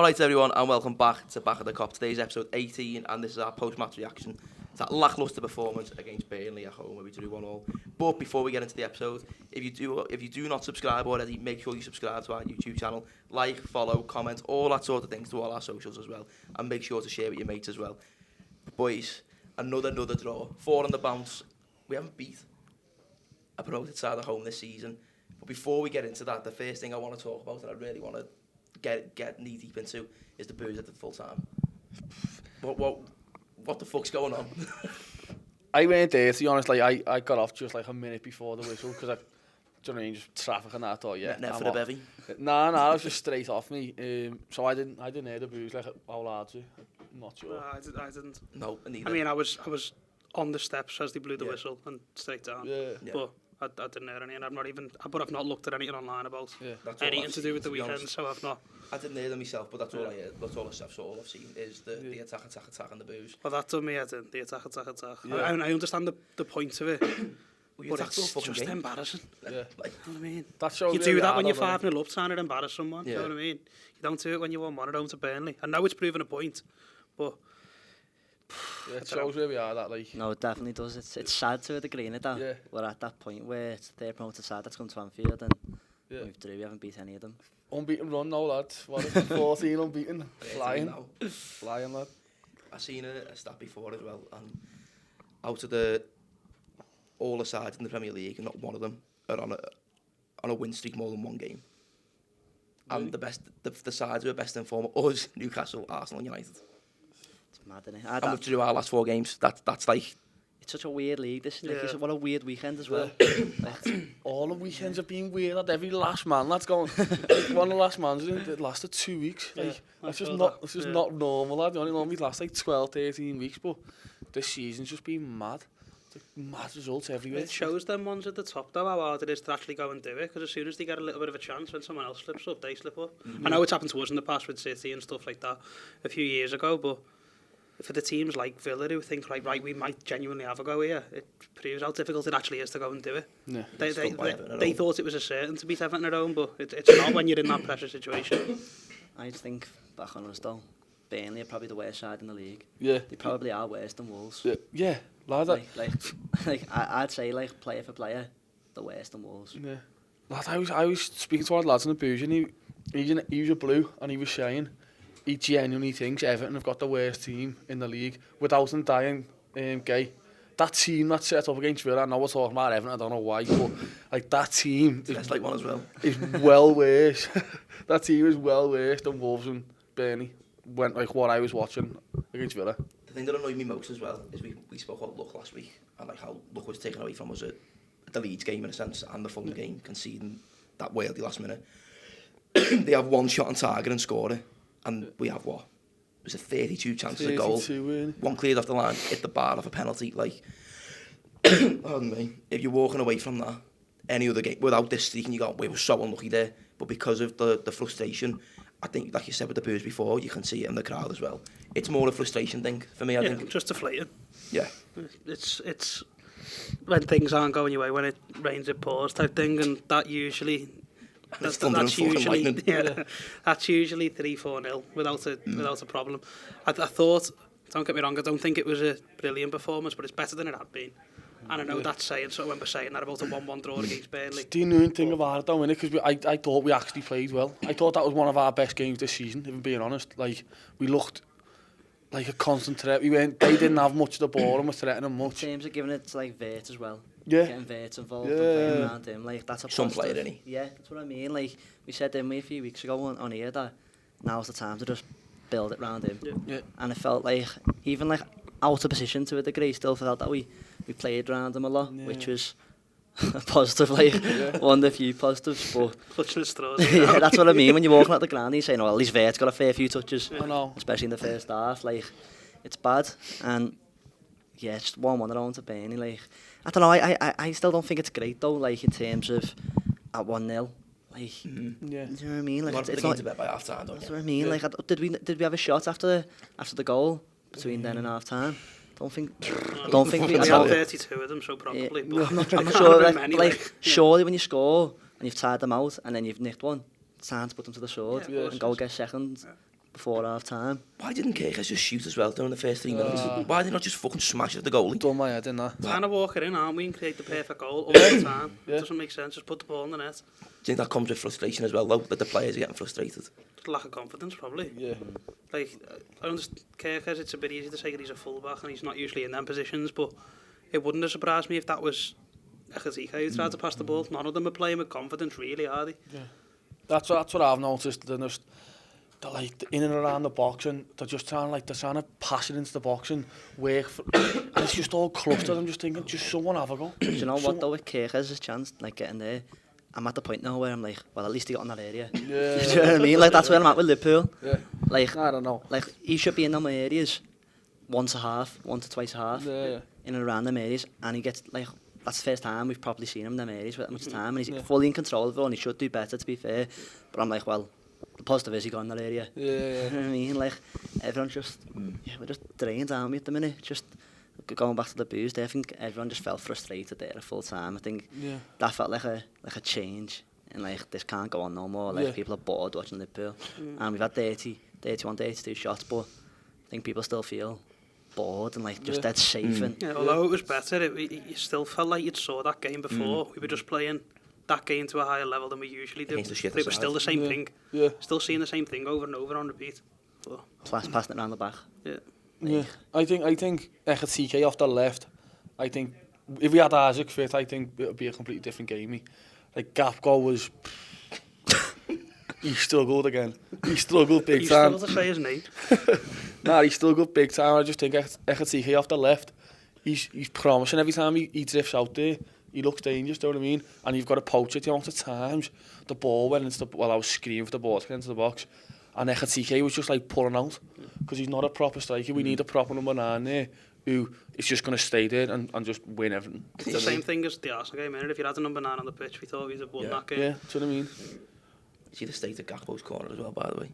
Alright everyone, and welcome back to Back of the Kop. Today's episode 18, and this is our post-match reaction to that lacklustre performance against Burnley at home, where we drew 1-1. But before we get into the episode, if you do not subscribe already, make sure you subscribe to our YouTube channel, like, follow, comment, all that sort of things to all our socials as well, and make sure to share with your mates as well. Boys, another draw, 4 on the bounce. We haven't beat a promoted side at home this season. But before we get into that, the first thing I want to talk about, and I really want to get knee deep into, is the boos at the full time. What the fuck's going on? I went there, to be honest. Like I got off just like a minute before the whistle because do you know what I mean, just traffic and that. I thought, yeah, Net for the bevy. Nah, I was just straight off me. So I didn't hear the boos like how loud to. I'm not sure. No, I didn't. No, neither. I mean, I was on the steps as they blew the whistle and straight down. Yeah. But I didn't hear any, and I've not looked at anything online about That's anything to do with the weekend, so I've not. I didn't hear them myself, but that's all I heard. That's all I've seen is the attack and the boos. Well, that done me head in, the attack. Yeah. I understand the point of it, but it's just game. embarrassing. Yeah. Like, You know what I mean? That shows You really do that when hard, you're 5-0 up, trying to embarrass someone. Yeah. You know what I mean? You don't do it when you're 1-1 at home to Burnley. I know it's proving a point, but Yeah, it shows where we are. That like. No, it definitely does. It's sad to a degree, innit, that Yeah. we're at that point where it's their promoted side that's come to Anfield and we haven't beat any of them. Unbeaten run now, lads. What is it? 14 unbeaten. Flying, lad. I seen a stat before as well, and out of all the sides in the Premier League, not one of them are on a win streak more than one game. Really? And the sides who are best in form are us, Newcastle, Arsenal, and United. It's mad, innit? And we've drew our last 4 games. That's like. It's such a weird league. This Yeah. what a weird weekend as well. All the weekends have been weird. Lad. Every last man, lads, going. Like, one of the last mans it lasted 2 weeks. Like, that's just not normal, lad. They only normally last like 12, 13 weeks, but this season's just been mad. It's like mad results everywhere. it shows them ones at the top, though, how hard it is to actually go and do it, because as soon as they get a little bit of a chance, when someone else slips up, they slip up. I know it's happened to us in the past with City and stuff like that a few years ago, but for the teams like Villa who think, like, right, we might genuinely have a go here, it proves how difficult it actually is to go and do it. Yeah. They thought it was a certain to beat Everton at home, but it's not when you're in that pressure situation. I just think, back on us though, Burnley are probably the worst side in the league. Yeah. They probably are worse than Wolves. Yeah, lad. I'd say, like, player for player, the worst than Wolves. Yeah. Lad, I was speaking to our lads in the booze, and he was a blue, and he was saying he genuinely thinks Everton have got the worst team in the league without him dying gay. That team that's set up against Villa, I know we're talking about Everton, I don't know why, but like that team That's like one as well. is well worse. That team is well worse than Wolves and Burnley. Went like what I was watching against Villa. The thing that annoyed me most as well is we spoke about luck last week, and like how luck was taken away from us at the Leeds game in a sense, and the Fulham game, conceding that worldy last minute. They have one shot on target and score it, and we have what? Was it 32 chances of goal? One cleared off the line, hit the bar off a penalty. Like, pardon me, if you're walking away from that, any other game without this streak, and you go, we were so unlucky there, but because of the frustration, I think, like you said with the boos before, you can see it in the crowd as well. It's more a frustration thing for me, I think. Just deflating. Yeah. It's when things aren't going your way, when it rains it pours type thing, and that usually that's usually 3-4-0 without a problem. I thought, don't get me wrong, I don't think it was a brilliant performance, but it's better than it had been. And I know that's saying, so when we're saying that about a 1-1 draw against Burnley. The annoying thing about it though, innit, because I thought we actually played well. I thought that was one of our best games this season, if I'm being honest. Like, we looked like a constant threat. They didn't have much of the ball and were threatening much. Teams are giving it to, like, Vert as well. Yeah. Getting Vert involved and playing around him. Like, that's a Some positive. player, innit? Yeah, that's what I mean. Like, we said a few weeks ago on here that now's the time to just build it around him. Yeah. And it felt like, even like out of position to a degree, still felt that we played around him a lot, which was a positive, like, one of the few positives. But Clutching at straws. yeah, that's what I mean. When you're walking out the ground, you're saying, well, at least Vert's got a fair few touches, I know. especially in the first half. Like, it's bad. And yeah, just 1-1 at home to Burnley. Like, I don't know, I still don't think it's great though, like, in terms of at 1-0. Like, Yeah. do you know what I mean? Like, It's not to bed by half time, don't that's you? what I mean. Yeah. Like, did we have a shot after the goal between then and half time? Don't think we We had. had 32 of them, so probably. Yeah, But I'm not can't sure. have been Like, many, like surely when you score and you've tired them out and then you've nicked one, it's time to put them to the sword Yeah, and go get second. before half time. Why didn't Cahill just shoot as well during the first 3 minutes? Why did he not just fucking smash it at the goalie? Done my head in that. Trying to walk it in, aren't we, and create the perfect goal all the time. It doesn't make sense, just put the ball in the net. Do you think that comes with frustration as well, though, that the players are getting frustrated? Just lack of confidence, probably. Yeah. Like, I understand Kirkers, it's a bit easy to say that he's a full-back and he's not usually in them positions, but it wouldn't have surprised me if that was Ekatike who tried to pass the ball. None of them are playing with confidence, really, are they? Yeah. That's what I've noticed. They're like in and around the box, and they're trying to pass it into the box and work for, and it's just all clustered. I'm just thinking, just someone have a go. Do you know what though, with Kirkers' chance, like getting there, I'm at the point now where I'm like, well, at least he got in that area. Yeah. Do you know what I mean? Like, that's where I'm at with Liverpool. Yeah. Like, I don't know. Like, he should be in them areas once to twice a half, Yeah. in and around them areas, and he gets, like, that's the first time we've probably seen him in them areas with that much time, and he's fully in control of it, and he should do better, to be fair. But I'm like, well, the positive is he got in that area. Yeah. You know what I mean? Like, everyone's just, we're just drained, aren't we, at the minute? Just going back to the booze there, I think everyone just felt frustrated there at full time. I think that felt like a change, and like, this can't go on no more. Like, people are bored watching Liverpool, and we've had 31, 32 shots, but I think people still feel bored and like just dead safe. And although it was better, you still felt like you'd saw that game before. We were just playing that game to a higher level than we usually do. It was still the same thing. Yeah. Still seeing the same thing over and over on repeat. But, passing it around the back. Yeah. Yeah. I think Ekatike off the left. I think if we had Isaac fit, I think it would be a completely different game. Like Gapco was. He struggled again. He struggled big time. You struggled to say his name. Nah, he struggled big time. I just think Ekatike off the left, he's promising every time he drifts out there. He looks dangerous, do you know what I mean? And you've got to poach it the amount of times the ball went into the... Well, I was screaming for the ball to get into the box. And Ekatike was just like pulling out. Because he's not a proper striker. We need a proper number 9 there who is just going to stay there and just win everything. It's the same thing as the Arsenal game, innit? If you had a number 9 on the pitch, we thought we'd have won that game. Yeah, do you know what I mean? See the state of Gakpo's corner as well, by the way.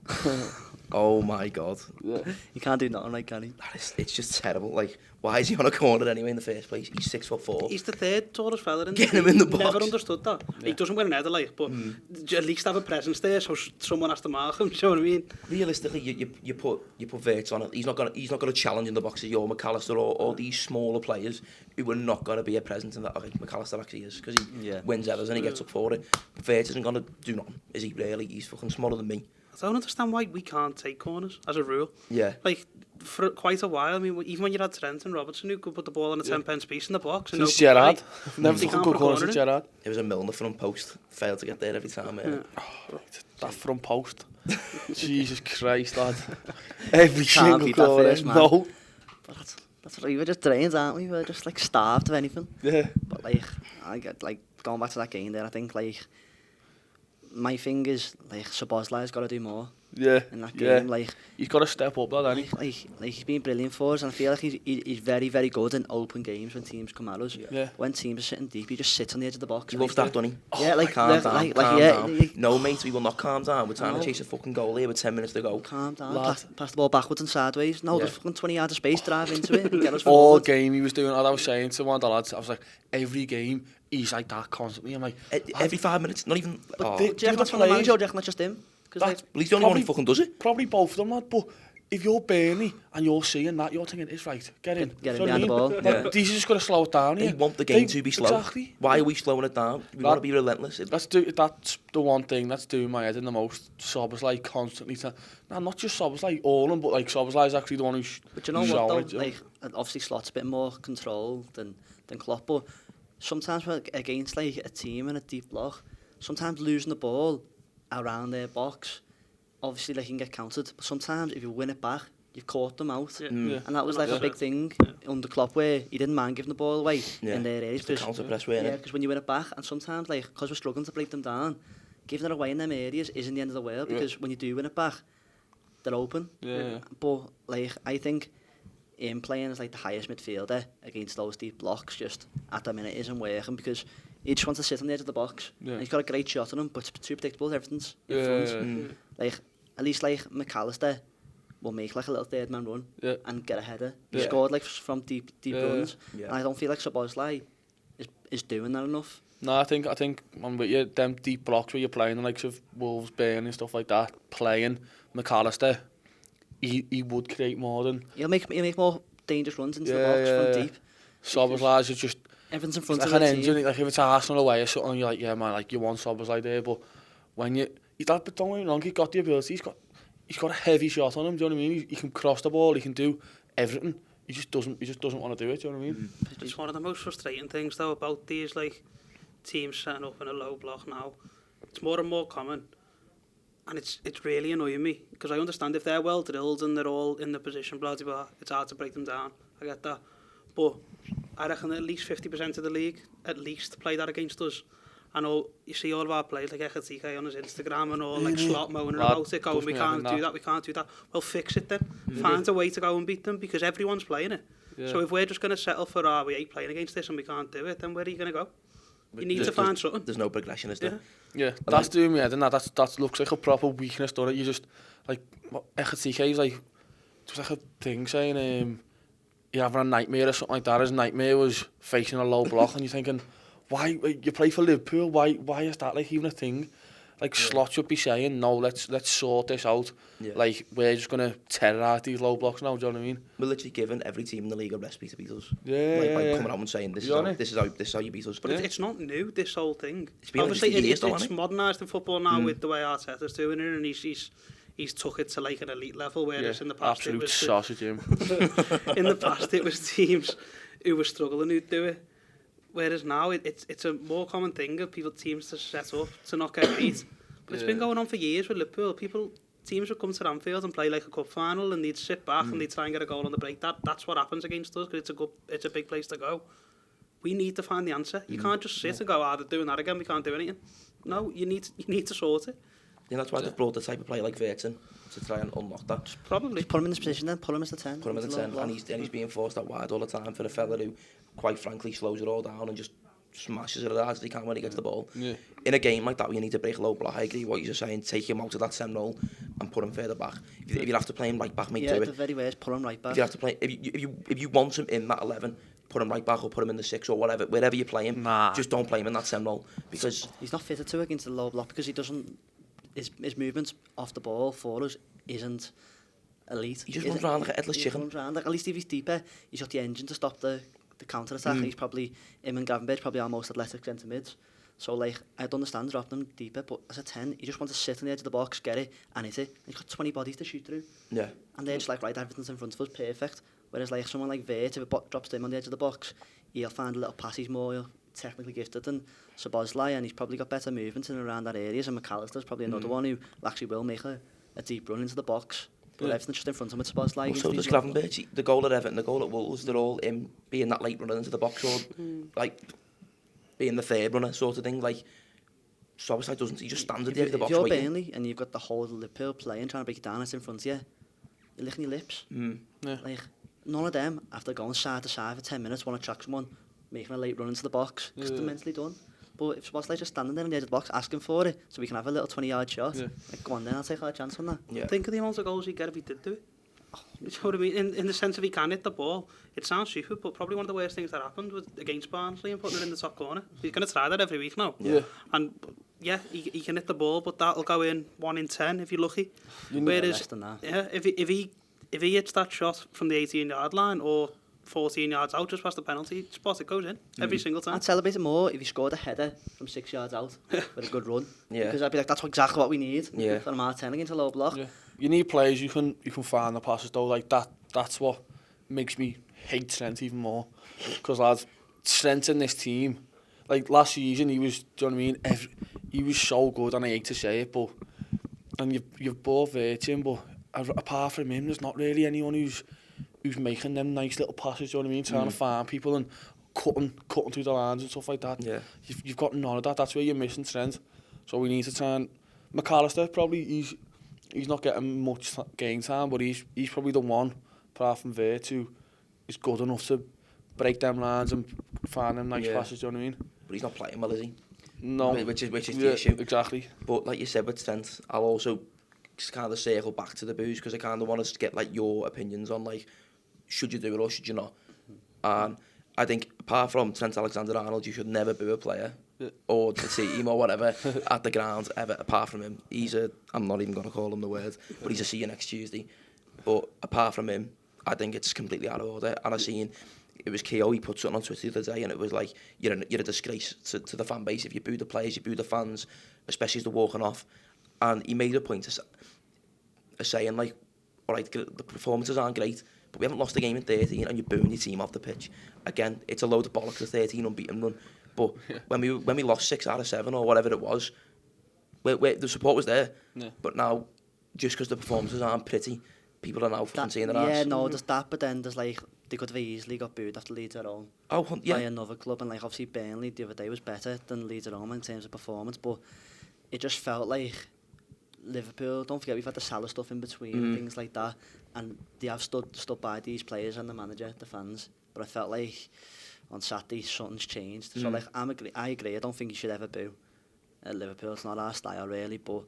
Oh my god. Yeah. You can't do nothing, right, can he? It's just terrible. Like, why is he on a corner anyway in the first place? He's 6'4". He's the third tallest fella in Get him in the box. Never understood that. He doesn't wear an header, like, but at least have a presence there so someone has to mark him, do you know what I mean? Realistically, you put Wirtz on it. He's not gonna challenge in the box as your McAllister or these smaller players who are not gonna be a presence in that. Okay, McAllister actually is because he wins headers and he gets up for it. Wirtz isn't gonna do nothing, is he? Really, he's fucking smaller than me. I don't understand why we can't take corners as a rule. Yeah. Like, for quite a while, I mean, even when you had Trent and Robertson who could put the ball in a 10-pence piece in the box. Since Gerrard. Never They took a can't good put a corner corner since in. Gerrard. It was a Milner front post. Failed to get there every time. That front post. Jesus Christ, lad. Every Can't single beat that corner. first man. No. But that's what we were just drained, aren't we? We were just like starved of anything. Yeah. But like, I get like going back to that game there. I think like my thing is like Szoboszlai's got to do more Yeah. in that game. Like he's got to step up, lad, hasn't he? like he's been brilliant for us, and I feel like he's very, very good in open games when teams come at us. Yeah. When teams are sitting deep, he just sits on the edge of the box. He loves that, doesn't he? Yeah, like calm down, calm yeah, down. No, mate, we will not calm down. We're trying to chase a fucking goal here with 10 minutes to go. Calm down. Lad. Pass the ball backwards and sideways. No, there's fucking 20 yards of space. Drive into it and get us All forward. game he was doing, I was saying to one of the lads, I was like, every game, he's like that constantly. I'm like, Every 5 minutes, not even... Do you reckon that's from the manager or do you reckon that's just him? Because like, Well, he's the only one who fucking does it. Probably both of them, lad, but if you're Burnley and you're seeing that, you're thinking, it's right, get in. Get in Do you behind the know what I ball. mean? Like, these are just going to slow it down They here. want the game to be slow. Exactly. Why are we slowing it down? We want to be relentless. That's the one thing that's doing my head in the most. Szoboszlai constantly... not just Szoboszlai, all of them, but like Szoboszlai's actually the one who's... But you know what though, like, obviously Slott's a bit more control than Klopp, but sometimes we're against like a team in a deep block, sometimes losing the ball around their box, obviously they can get counted, but sometimes if you win it back, you've caught them out. And that was like a big thing under Klopp where he didn't mind giving the ball away in their areas. The counter press way, because when you win it back, and sometimes like, because we're struggling to break them down, giving it away in them areas isn't the end of the world, because when you do win it back, they're open. But like, I think him playing as like the highest midfielder against those deep blocks just at the minute isn't working, because he just wants to sit on the edge of the box. And he's got a great shot on him, but it's too predictable, everything's in front. Like, at least like McAllister will make like a little third man run and get a header. He scored like from deep runs. And I don't feel like Szoboszlai is doing that enough. No, I think I'm with you, them deep blocks where you're playing the likes of Wolves, Burnley and stuff like that, playing McAllister, he would create more than... He'll make more dangerous runs into the box from deep. Soboslai is just... Everything's in front like of an the engine, team. like if it's Arsenal away or something, you're like, yeah man, like you want Soboslai there, but when you... But don't get me wrong, he's got the ability, he's got a heavy shot on him, do you know what I mean? He can cross the ball, he can do everything. He just doesn't want to do it, do you know what I mean? It's one of the most frustrating things though about these like teams setting up in a low block now. It's more and more common, and it's really annoying me because I understand if they're well drilled and they're all in the position, blah blah blah, it's hard to break them down. I get that, but I reckon at least 50% of the league at least play that against us. I know you see all of our players like TK on his Instagram and all like slot moaning about it, going we can't do that. Well, fix it then. Find a way to go and beat them because everyone's playing it. Yeah. So if we're just going to settle for we ain't playing against this and we can't do it, then where are you going to go? You need to find something. There's no progression, is there? Yeah, that's doing me head, and that looks like a proper weakness, doesn't it? You just like TK is like it's like a thing saying you're having a nightmare or something like that. His nightmare was facing a low block, and you're thinking, why you play for Liverpool? Why is that like even a thing? Like Slot should be saying, no, let's sort this out. Yeah. Like we're just gonna terrorise these low blocks now. Do you know what I mean? We're literally giving every team in the league a recipe to beat us. By coming out and saying this is how you beat us. But it's not new. This whole thing. It's been obviously it's modernised in football now with the way Arteta's doing it, and he's took it to like an elite level. Whereas in the past absolute it was sausage. In the past it was teams who were struggling who'd do it. Whereas now it's a more common thing of teams to set up to not get beat. But it's been going on for years with Liverpool. Teams would come to Anfield and play like a cup final, and they'd sit back and they'd try and get a goal on the break. That's what happens against us because it's a big place to go. We need to find the answer. You can't just sit and go, they're doing that again. We can't do anything. No, you need to sort it. Yeah, that's why they've brought the type of player like Worden to try and unlock that. Probably. Just put him in this position then, put him as the 10. Put him as the 10, and he's being forced out wide all the time for a fella who, quite frankly, slows it all down and just smashes it as hard as he can when he gets the ball. Yeah. In a game like that, where you need to break low block, I agree what you're saying, take him out of that 10 role and put him further back. If you have to play him right back, mate, do it. Yeah, the very worst, put him right back. If you have to play, if you want him in that 11, put him right back or put him in the 6 or whatever, wherever you play him, just don't play him in that 10 role because he's not fitted to against the low block because he doesn't. His movements off the ball for us isn't elite. He just runs around like a headless chicken. At least if he's deeper, he's got the engine to stop the counter attack. He's probably him and Gravenberch probably our most athletic centre mids. So like I'd understand dropping them deeper, but as a 10, you just want to sit on the edge of the box, get it, and hit it. And he's got 20 bodies to shoot through. Yeah. And they're just like, right, everything's in front of us, perfect. Whereas like someone like Vert, if it drops him on the edge of the box, he'll find a little pass. He's more technically gifted than Szoboszlai, and he's probably got better movement in and around that area. And McAllister's probably another one who actually will make a deep run into the box. But everything's just in front of him with Szoboszlai. So does Gravenberch. The goal at Everton, the goal at Wolves, they're all him being that late runner into the box or like being the third runner sort of thing. Like Szoboszlai doesn't, he just stands at the edge of the box. If you're Burnley and you've got the whole of Liverpool playing, trying to break it down, it's in front of you, you're licking your lips. Like none of them, after going side to side for 10 minutes, want to track someone making a late run into the box because they're mentally done. But if Szoboszlai's just standing there on the edge of the box asking for it so we can have a little 20-yard shot, like, go on then, I'll take our chance on that. Yeah. Think of the amount of goals he'd get if he did do it. You know what I mean? In the sense of he can hit the ball, it sounds stupid, but probably one of the worst things that happened was against Barnsley and putting it in the top corner. He's going to try that every week now. Yeah. And yeah, he can hit the ball, but that'll go in 1 in 10 if you're lucky. Whereas, less than that. Yeah, if he hits that shot from the 18-yard line or 14 yards out just past the penalty spot, it goes in every single time. I'd celebrate it more if he scored a header from 6 yards out with a good run. Yeah. Because I'd be like, that's exactly what we need for a man 10 against a low block. Yeah. You need players you can find the passes though. Like that's what makes me hate Trent even more. Because lads, Trent in this team, like last season he was, do you know what I mean? He was so good, and I hate to say it, but and you've bought Virgin, but apart from him, there's not really anyone who's making them nice little passes, do you know what I mean? Trying to find people and cutting through the lines and stuff like that. Yeah. You've got none of that. That's where you're missing Trent. So we need to try and McAllister probably he's not getting much game time, but he's probably the one apart from Vert who is good enough to break them lines and find them nice passes, do you know what I mean? But he's not playing well, is he? No. Which is the issue. Exactly. But like you said with Trent, I'll also kind of circle back to the booze because I kind of want to get like your opinions on like should you do it or should you not? And I think apart from Trent Alexander-Arnold, you should never boo a player or the team or whatever at the ground ever. Apart from him, I'm not even going to call him the word, but he's a see you next Tuesday. But apart from him, I think it's completely out of order. And I seen it was Keogh, he put something on Twitter the other day, and it was like, you're a disgrace to the fan base if you boo the players, you boo the fans, especially as they're walking off. And he made a point of saying, like, all right, the performances aren't great, but we haven't lost a game in 13 and you're booing your team off the pitch. Again, it's a load of bollocks, a 13 unbeaten run. But when we lost 6 out of 7 or whatever it was, the support was there. Yeah. But now, just because the performances aren't pretty, people are now fucking seeing their ass. Yeah, no, there's that, but then there's like, they could have easily got booed after Leeds at home. Oh, yeah. By another club, and like obviously Burnley the other day was better than Leeds at home in terms of performance, but it just felt like Liverpool, don't forget we've had the Salah stuff in between and things like that, and they have stood by these players and the manager, the fans, but I felt like on Saturday something's changed. So like I agree, I don't think you should ever boo at Liverpool, it's not our style really, but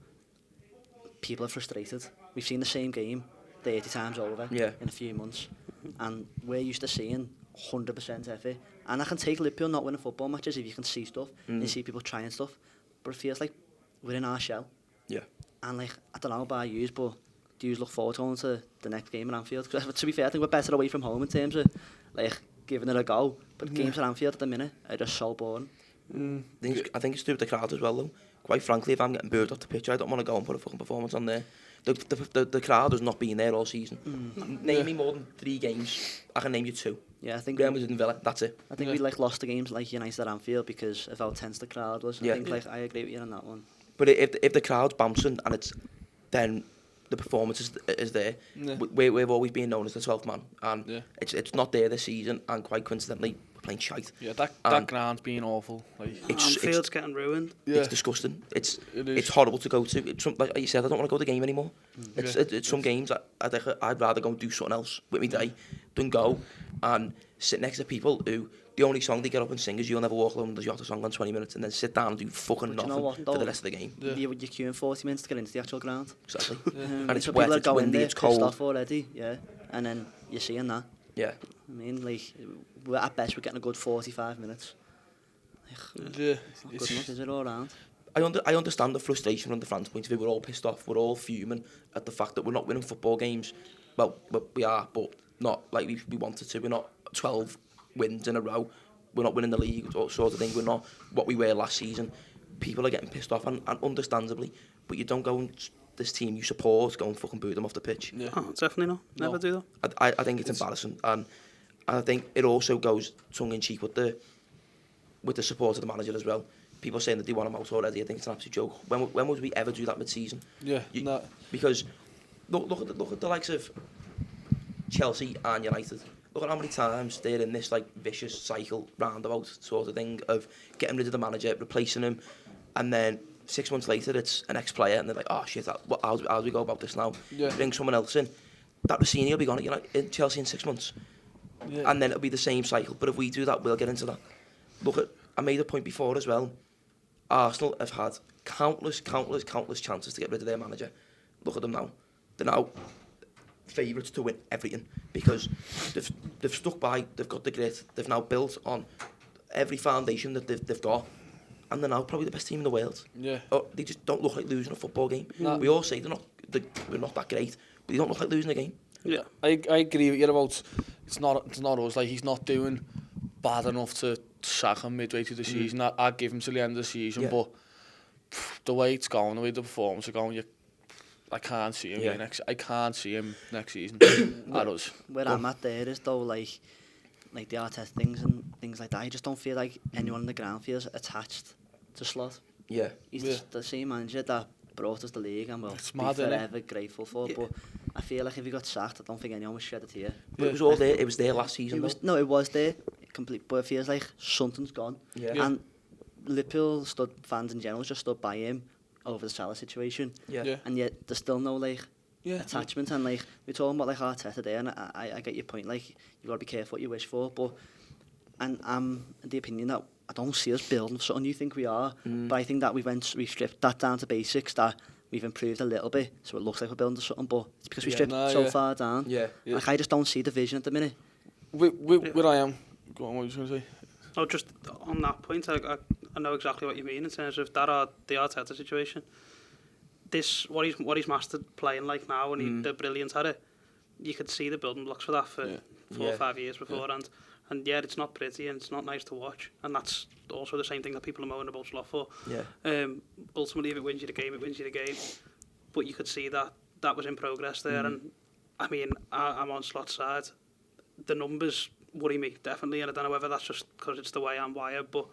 people are frustrated. We've seen the same game 30 times over in a few months, and we're used to seeing 100% effort, and I can take Liverpool not winning football matches if you can see stuff and see people trying stuff, but it feels like we're in our shell. Yeah. And like, I don't know about yous, but do you look forward to going to the next game at Anfield? Because to be fair, I think we're better away from home in terms of like giving it a go, but games at Anfield at the minute are just so boring. I think it's to do with the crowd as well though. Quite frankly, if I'm getting booed off the pitch, I don't want to go and put a fucking performance on there. The crowd has not been there all season. Name me more than 3 games. I can name you 2. Yeah, I think Real Madrid and Villa. That's it. I think we like lost the games like United at Anfield because of how tense the crowd was. I think like I agree with you on that one. But if the crowd's bouncing and it's then the performance is there, we've always been known as the 12th man, and it's not there this season, and quite coincidentally we're playing shite. Yeah, that ground's been awful. Like, Anfield's getting ruined. It's disgusting. It's horrible to go to. It's like you said, I don't want to go to the game anymore. It's some games I'd rather go and do something else with my day than go and sit next to people who the only song they get up and sing is "You'll Never Walk Alone" the Jota song on 20 minutes, and then sit down and do fucking nothing for the rest of the game. You're queuing 40 minutes to get into the actual ground. Exactly. And it's so wet, people are it's going windy, there, it's cold. off already, and then you're seeing that. Yeah. I mean, like, at best we're getting a good 45 minutes. It's not good enough, is it, all round? I understand the frustration from the fans' point of view. We're all pissed off. We're all fuming at the fact that we're not winning football games. Well, we are, but not like we wanted to. We're not 12 wins in a row. We're not winning the league, sort of thing. We're not what we were last season. People are getting pissed off, and understandably. But you don't go and this team you support go and fucking boo them off the pitch. Yeah. Oh, definitely not. Never do that. I think it's embarrassing, and I think it also goes tongue in cheek with the support of the manager as well. People saying that they want him out already. I think it's an absolute joke. When would we ever do that mid-season? Yeah, because look at the likes of Chelsea and United. Look at how many times they're in this like vicious cycle roundabout sort of thing of getting rid of the manager, replacing him, and then 6 months later it's an ex-player and they're like, oh shit, how do we go about this now? Bring someone else in. That Rossini will be gone in Chelsea in 6 months, and then it'll be the same cycle. But if we do that, we'll get into that. Look at, I made a point before as well. Arsenal have had countless chances to get rid of their manager. Look at them now. They're now favourites to win everything because they've stuck by, they've got the grit, they've now built on every foundation that they've got, and they're now probably the best team in the world. They just don't look like losing a football game. We all say we're not that great, but they don't look like losing a game. Yeah, I agree with you about it's not us. Like, he's not doing bad enough to sack him midway through the season. I'd give him till the end of the season, but the way it's going, the way the performance are going, I can't see him I can't see him next season. At us. Where I'm at there is though, like the Arteta things and things like that. I just don't feel like anyone on the ground feels attached to Slot. He's the same manager that brought us the league and we'll be forever grateful for. But I feel like if he got sacked, I don't think anyone was shedded here. But it was all there. It was there last season. It was there. Complete, but it feels like something's gone. And Liverpool fans in general just stood by him over the Salah situation. And yet there's still no like attachment. And like we're talking about like Arteta there, and I get your point. Like you got to be careful what you wish for. But and I'm the opinion that I don't see us building something you think we are. But I think that we've stripped that down to basics. That we've improved a little bit, so it looks like we're building something. But it's because we stripped so far down. Like I just don't see the vision at the minute. Where I am. Go on, what were you going to say? Oh, just on that point, I know exactly what you mean in terms of the Arteta situation. What he's mastered playing like now, and they're brilliant at it. you could see the building blocks for that for 4 or 5 years beforehand. And yeah, it's not pretty and it's not nice to watch. And that's also the same thing that people are moaning about Slot for. Ultimately, if it wins you the game, it wins you the game. But you could see that was in progress there. And I mean, I'm on Slot's side. The numbers worry me, definitely. And I don't know whether that's just because it's the way I'm wired. But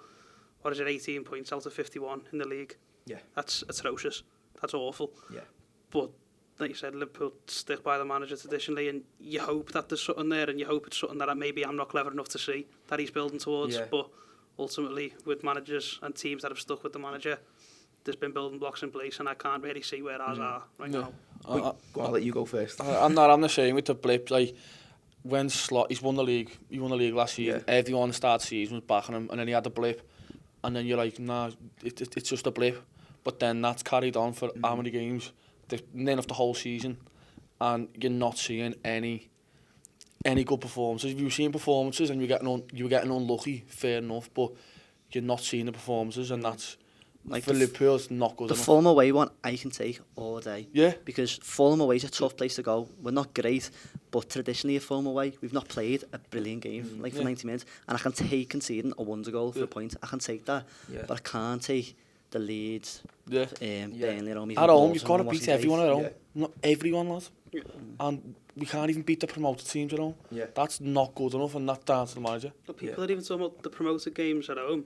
what is it, 18 points out of 51 in the league? Yeah. That's atrocious. That's awful. Yeah. But like you said, Liverpool stick by the manager traditionally, and you hope that there's something there, and you hope it's something that maybe I'm not clever enough to see that he's building towards. But ultimately, with managers and teams that have stuck with the manager, there's been building blocks in place, and I can't really see where ours are right now. I'll let you go first. I'm the same with the blip. Like when Slot, he won the league last season. Everyone started season was backing him, and then he had a blip, and then you're like, nah, it's just a blip. But then that's carried on for how many games? The end of the whole season, and you're not seeing any good performances. If you've seen performances and you're getting unlucky, fair enough, but you're not seeing the performances, and that's like for Liverpool, it's not good enough. The Fulham away one I can take all day. Yeah. Because Fulham away is a tough place to go. We're not great, but traditionally at Fulham away, we've not played a brilliant game for 90 minutes, and I can take conceding a wonder goal for a point. I can take that, but I can't take the Leeds, Burnley at home. At home, you've got to beat everyone at home. Not everyone, lad. And we can't even beat the promoted teams at home. That's not good enough, and that's down to the manager. But people are even talking about the promoted games at home.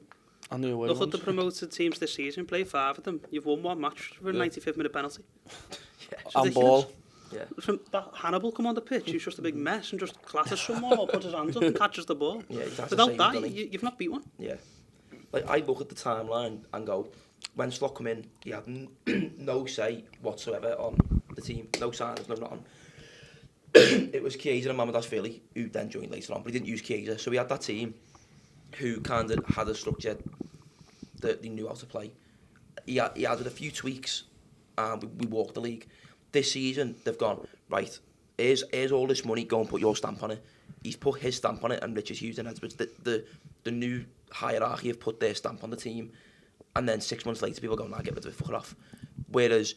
And the away Look ones. at the promoted teams this season, play 5 of them. You've won 1 match for a 95th minute penalty. And ball. Yeah. From that Hannibal come on the pitch, he's just a big mess and just clatters someone or puts his hands up and catches the ball. Without that, you've not beat one. Yeah. Like, I look at the timeline and go, when Slot come in, he had no say whatsoever on the team, no signings, no nothing. It was Chiesa and Mamadou Philly who then joined later on, but he didn't use Chiesa, so we had that team who kind of had a structure that they knew how to play. He added a few tweaks, and we walked the league. This season, they've gone, right, here's all this money, go and put your stamp on it. He's put his stamp on it, and Richard Hughes and Edwards, the new hierarchy have put their stamp on the team, and then 6 months later, people go, nah, get rid of it, fuck it off. Whereas,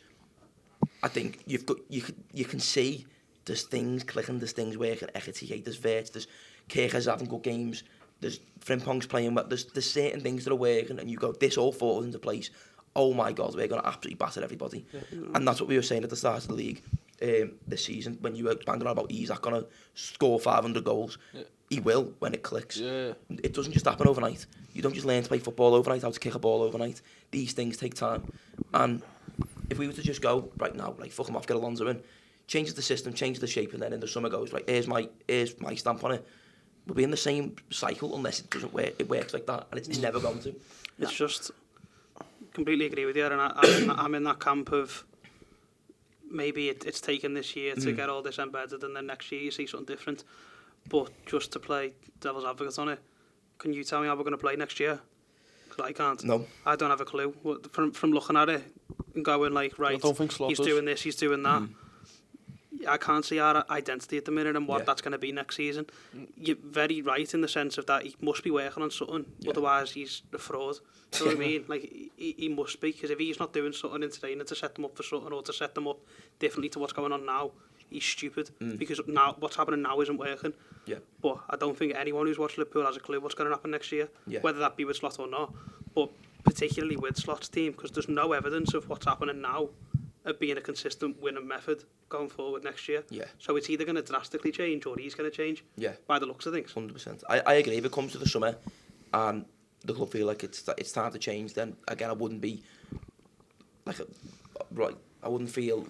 I think you can see there's things clicking, there's things working, Ekitike, there's Vert, there's Kirkers having good games, there's Frimpong's playing well, there's certain things that are working, and you go, this all falls into place. Oh my God, we're going to absolutely batter everybody. And that's what we were saying at the start of the league this season, when you were banging on about Isaac going to score 500 goals. He will when it clicks. It doesn't just happen overnight. You don't just learn to play football overnight, how to kick a ball overnight. These things take time. And if we were to just go, right now, like, fuck him off, get Alonso in, change the system, change the shape, and then in the summer goes, right, here's my stamp on it, we'll be in the same cycle unless it doesn't work. It works like that, and it's never going to. It's just... completely agree with you, and I'm in that camp of maybe it's taken this year to get all this embedded, and then next year you see something different. But just to play devil's advocate on it, can you tell me how we're going to play next year? Because I can't. No. I don't have a clue. From looking at it and going like, right, he's doing this, he's doing that. I can't see our identity at the minute and what that's going to be next season. You're very right in the sense of that he must be working on something, otherwise he's a fraud. You know what I mean? Like, he must be, because if he's not doing something in training to set them up for something or to set them up differently to what's going on now, he's stupid, because now what's happening now isn't working. But I don't think anyone who's watched Liverpool has a clue what's going to happen next year, whether that be with Slot or not. But particularly with Slot's team, because there's no evidence of what's happening now of being a consistent winning method going forward next year. So it's either going to drastically change or he's going to change. By the looks of things. 100%. I agree. If it comes to the summer and the club feel like it's time to change, then again I wouldn't be like I wouldn't feel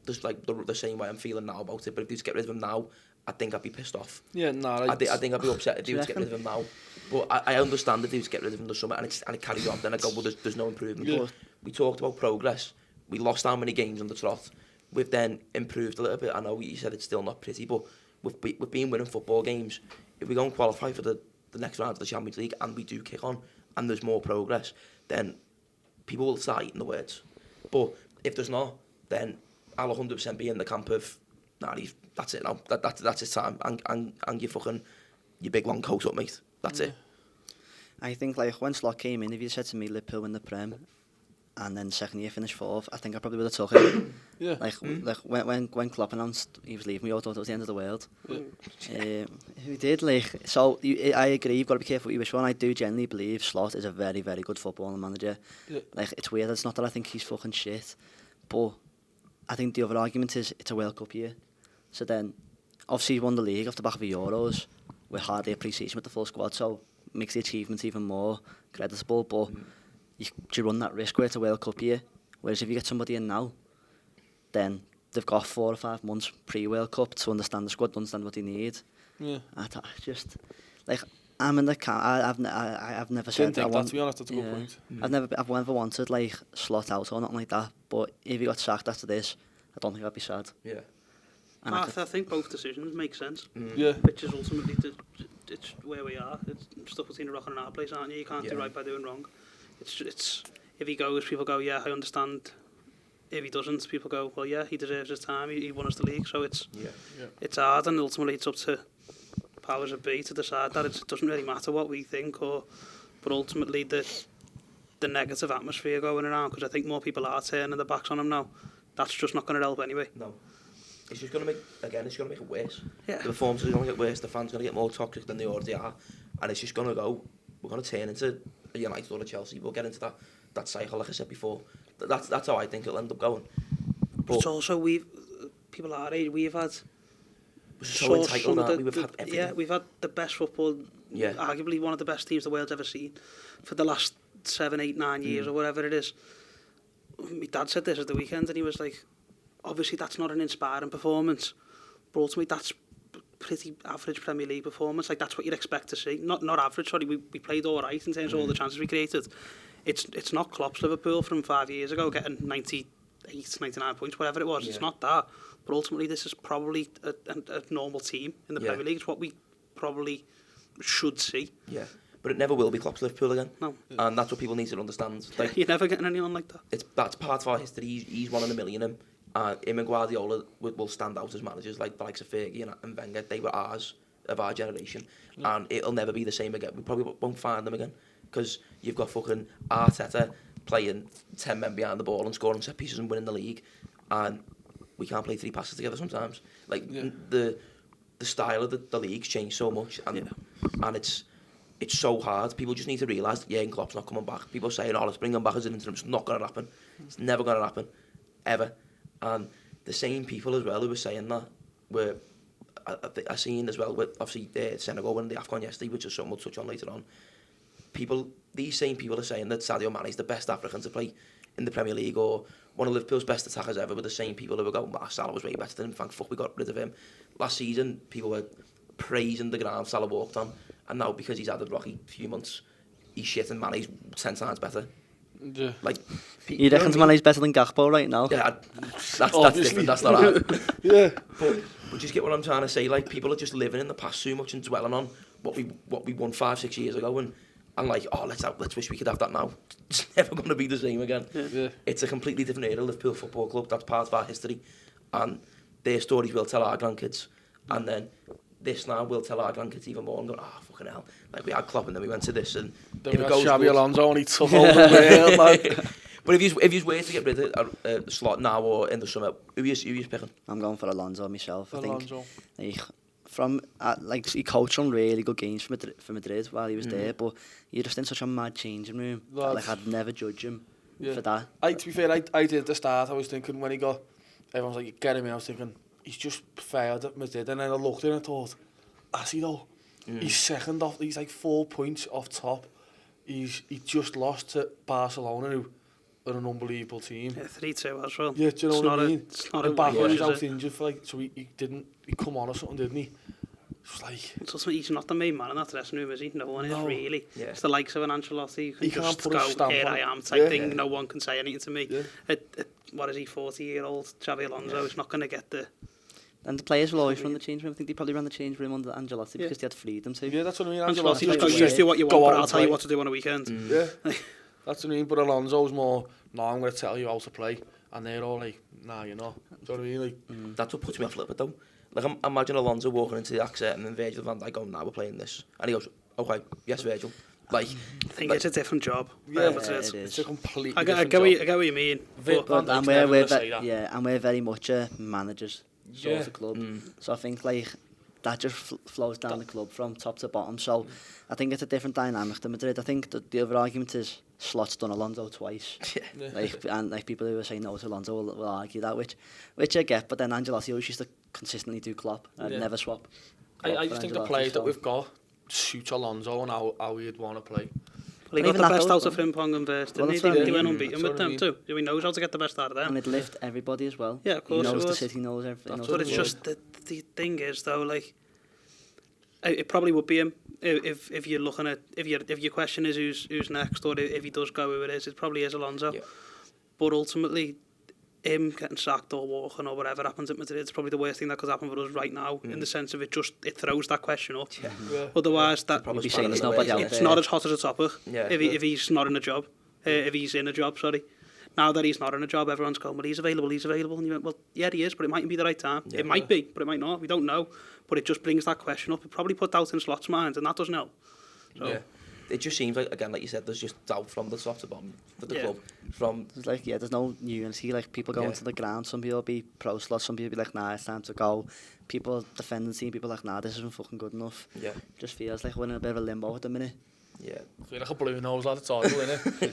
just like the same way I'm feeling now about it. But if they just get rid of him now, I think I'd be pissed off. I think I'd be upset if they just get rid of him now. But I understand if they just get rid of him in the summer and it carries on. Then I go, well, there's no improvement. But we talked about progress. We lost how many games on the trot. We've then improved a little bit. I know you said it's still not pretty, but we've been winning football games. If we go and qualify for the next round of the Champions League and we do kick on and there's more progress, then people will start eating the words. But if there's not, then I'll 100% be in the camp of, nah, that's it now. That's his time. And you fucking, your big long coat up, mate. That's it. I think, like, when Slot came in, if you said to me Liverpool win the Prem, and then second year finished 4th, I think I probably would have took it. Yeah. Like when Klopp announced he was leaving, we all thought it was the end of the world. Who did, like, so I agree, you've got to be careful what you wish for, and I do genuinely believe Slot is a very, very good footballing manager. Like, it's weird, it's not that I think he's fucking shit, but I think the other argument is it's a World Cup year. So then, obviously he won the league off the back of the Euros with hardly a pre-season with the full squad, so makes the achievement even more creditable, but you run that risk where it's a World Cup year, whereas if you get somebody in now, then they've got 4 or 5 months pre-World Cup to understand the squad, to understand what they need. Yeah. I just, like, I'm in the camp. I've never said I want. To be honest, that's a good point. I've never wanted like Slot out or nothing like that. But if he got sacked after this, I don't think I'd be sad. Yeah. And I think both decisions make sense. Yeah. Which is ultimately it's where we are. It's stuck between a rock and a hard place, aren't you? You can't do right by doing wrong. It's if he goes, people go, yeah, I understand. If he doesn't, people go, well, yeah, he deserves his time. He won us the league, so it's hard, and ultimately it's up to powers that be to decide that. It doesn't really matter what we think, but ultimately the negative atmosphere going around, because I think more people are turning their backs on him now. That's just not going to help anyway. No. It's just going to make it worse. Yeah. The performances are going to get worse, the fans are going to get more toxic than they already are, and it's just going to go, we're going to turn into a United or a Chelsea. We'll get into that cycle, like I said before. That's how I think it'll end up going. But it's also, people our age, we've had... We're so entitled, aren't we? We've had everything. Yeah, we've had the best football, arguably one of the best teams the world's ever seen, for the last 7, 8, 9 years or whatever it is. My dad said this at the weekend, and he was like, obviously that's not an inspiring performance, but ultimately that's pretty average Premier League performance. Like, that's what you'd expect to see. Not average, sorry, we played all right in terms of all the chances we created. It's not Klopp's Liverpool from 5 years ago getting 98, 99 points, whatever it was. It's not that. But ultimately, this is probably a normal team in the Premier League. It's what we probably should see. Yeah. But it never will be Klopp's Liverpool again. No. And that's what people need to understand. Like, you're never getting anyone like that. That's part of our history. He's one in a million. Him and Guardiola will stand out as managers, like the likes of Fergie and Wenger. They were ours, of our generation. And it'll never be the same again. We probably won't find them again. Because you've got fucking Arteta playing 10 men behind the ball and scoring set pieces and winning the league. And we can't play 3 passes together sometimes. Like, the style of the league's changed so much. And it's so hard. People just need to realise that Jurgen Klopp's not coming back. People are saying, let's bring him back as an interim. It's not going to happen. It's never going to happen. Ever. And the same people as well who were saying that were... I seen as well with, obviously, Senegal winning the AFCON yesterday, which is something we'll touch on later on. These same people are saying that Sadio Mane is the best African to play in the Premier League, or one of Liverpool's best attackers ever, but the same people who were going, Salah was way better than him, thank fuck we got rid of him. Last season, people were praising the ground Salah walked on, and now because he's had a rocky few months, he's shit and Mane's 10 times better. Yeah. Like, you reckon Mane's better than Gakpo right now? Yeah, that's different, that's not hard. Yeah. But just get what I'm trying to say, like, people are just living in the past too much and dwelling on what we won 5-6 years ago, and like, let's wish we could have that now. It's never going to be the same again. Yeah. It's a completely different era, Liverpool Football Club. That's part of our history, and their stories will tell our grandkids. And then this now will tell our grandkids even more. And go, fucking hell! Like, we had Klopp, and then we went to this, and then we had Xabi Alonso, and he took over the world. Like. But if you were to get rid of Slot now or in the summer, who are you picking? I'm going for Alonso myself. Alonso. I think he coached some really good games for Madrid while he was there, but you're just in such a mad changing room. Like, I'd never judge him for that. To be fair, I did at the start. I was thinking when he got, everyone's like, get him in. I was thinking he's just failed at Madrid, and then I looked in and thought, has he though? He's second off. He's like 4 points off top. He just lost to Barcelona, who are an unbelievable team. Yeah, 3-2 as well. Yeah, do you know what I mean? It's not and back when he was out out injured for so he come on or something, didn't he? It's like... It's also, he's not the main man in that dressing room, is he? No one is really. Yeah. It's the likes of an Ancelotti. He can't put a stamp here on I it. am type thing. No one can say anything to me. Yeah. What is he, 40-year-old Xabi Alonso? Is not going to get the... And the players will always run the change room. I think they probably ran the change room under Ancelotti because they had freedom to. Yeah, that's what I mean. Ancelotti just goes, you do what you want, but I'll tell you what to do on a weekend. Yeah. That's what I mean, but Alonso's more, no, I'm going to tell you how to play, and they're all like, nah, you're not. Do you know what I mean? Like, that's what puts me off a little bit though. Like, imagine Alonso walking into the accent and then Virgil van Dijk going, we're playing this. And he goes, okay, yes, Virgil. Like, I think it's a different job. Yeah, but it it's, is. It's a completely I different get job. what you mean. Van But, Dijk's And never we're gonna say that. and we're very much a managers sort Yeah. of club. So I think like that just flows down the club from top to bottom. So I think it's a different dynamic to Madrid. I think the other argument is Slot's done Alonso twice. Yeah. Like people who are saying no to Alonso will argue that, which I get. But then Ancelotti always used to consistently do Klopp and Yeah. never swap. I Klopp just for think the Ancelotti, players that so- we've got suit Alonso and how he'd want to play. well, he And got even the that best though, out of Frimpong and Verst, Well, didn't he? that's what I He went mean. unbeaten That's with what I them mean. too. He knows how to get the best out of them. And it'd lift everybody as well. Yeah, of course He it knows the would. city, knows everything. That's But what it's it just the thing is though, like it probably would be him if you're looking at if your question is who's next, or if he does go who it is, it probably is Alonso. Yeah. But ultimately, him getting sacked or walking or whatever happens at Madrid, it's probably the worst thing that could happen for us right now. In the sense of it throws that question up. Yeah. Yeah. Otherwise, that Probably You'd be spanning saying there's in the nobody works, out yeah. it's there. not as hot as a topic. Yeah. If he's not in a job, if he's in a job, sorry. Now that he's not in a job, everyone's going, well, he's available. And you went, well, yeah, he is, but it mightn't be the right time. Yeah. It might be, but it might not. We don't know. But it just brings that question up. It probably put doubt in Slot's mind, and that doesn't help. So, Yeah. It just seems like, again, like you said, there's just doubt from the top to bottom for the Yeah. club. From There's like, there's no unity. Like people go Yeah. into the ground. Some people be pro Slot. Some people be like, nah, it's time to go. People defending the team. People like, nah, this isn't fucking good enough. yeah, Just feels like we're in a bit of a limbo at the minute. yeah. I feel like a blue nose at the title, innit?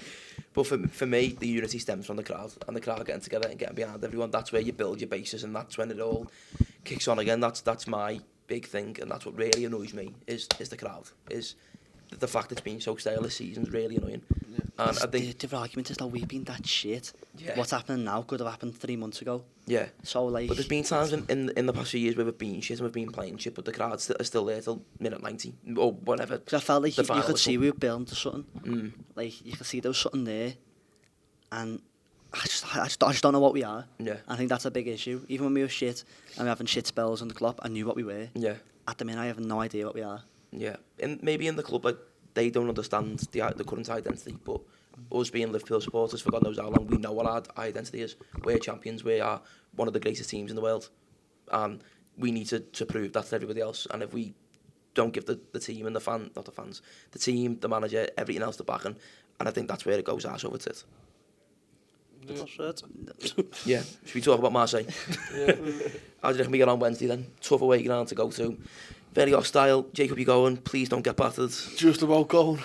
But for me, the unity stems from the crowd, and the crowd getting together and getting behind everyone. That's where you build your bases, and that's when it all kicks on again. That's my big thing, and that's what really annoys me is the crowd. Is the fact it's been so stale this season's really annoying. And I think The argument is that we've been that shit. Yeah. What's happening now could have happened 3 months ago. yeah. So like, But there's been times in the past few years where we've been shit and we've been playing shit, but the crowds are still there till minute 90 or whatever. cause I felt like the you final could see whistle. we were building to something. Mm. Like you could see there was something there, and I just don't know what we are. Yeah. I think that's a big issue. Even when we were shit and we were having shit spells on the Klopp, I knew what we were. Yeah. At the minute, I have no idea what we are. Yeah, and maybe in the club, like, they don't understand the current identity, but us being Liverpool supporters for God knows how long, we know what our identity is. We're champions, we are one of the greatest teams in the world, and we need to prove that to everybody else. And if we don't give the team and the team, the manager, everything else the backing, and I think that's where it goes arse over tit. that's it. Yeah, should we talk about Marseille? How do you reckon we get on Wednesday then? Tough away ground to go to. Very hostile. Jacob, you going? Please don't get battered. Just about going.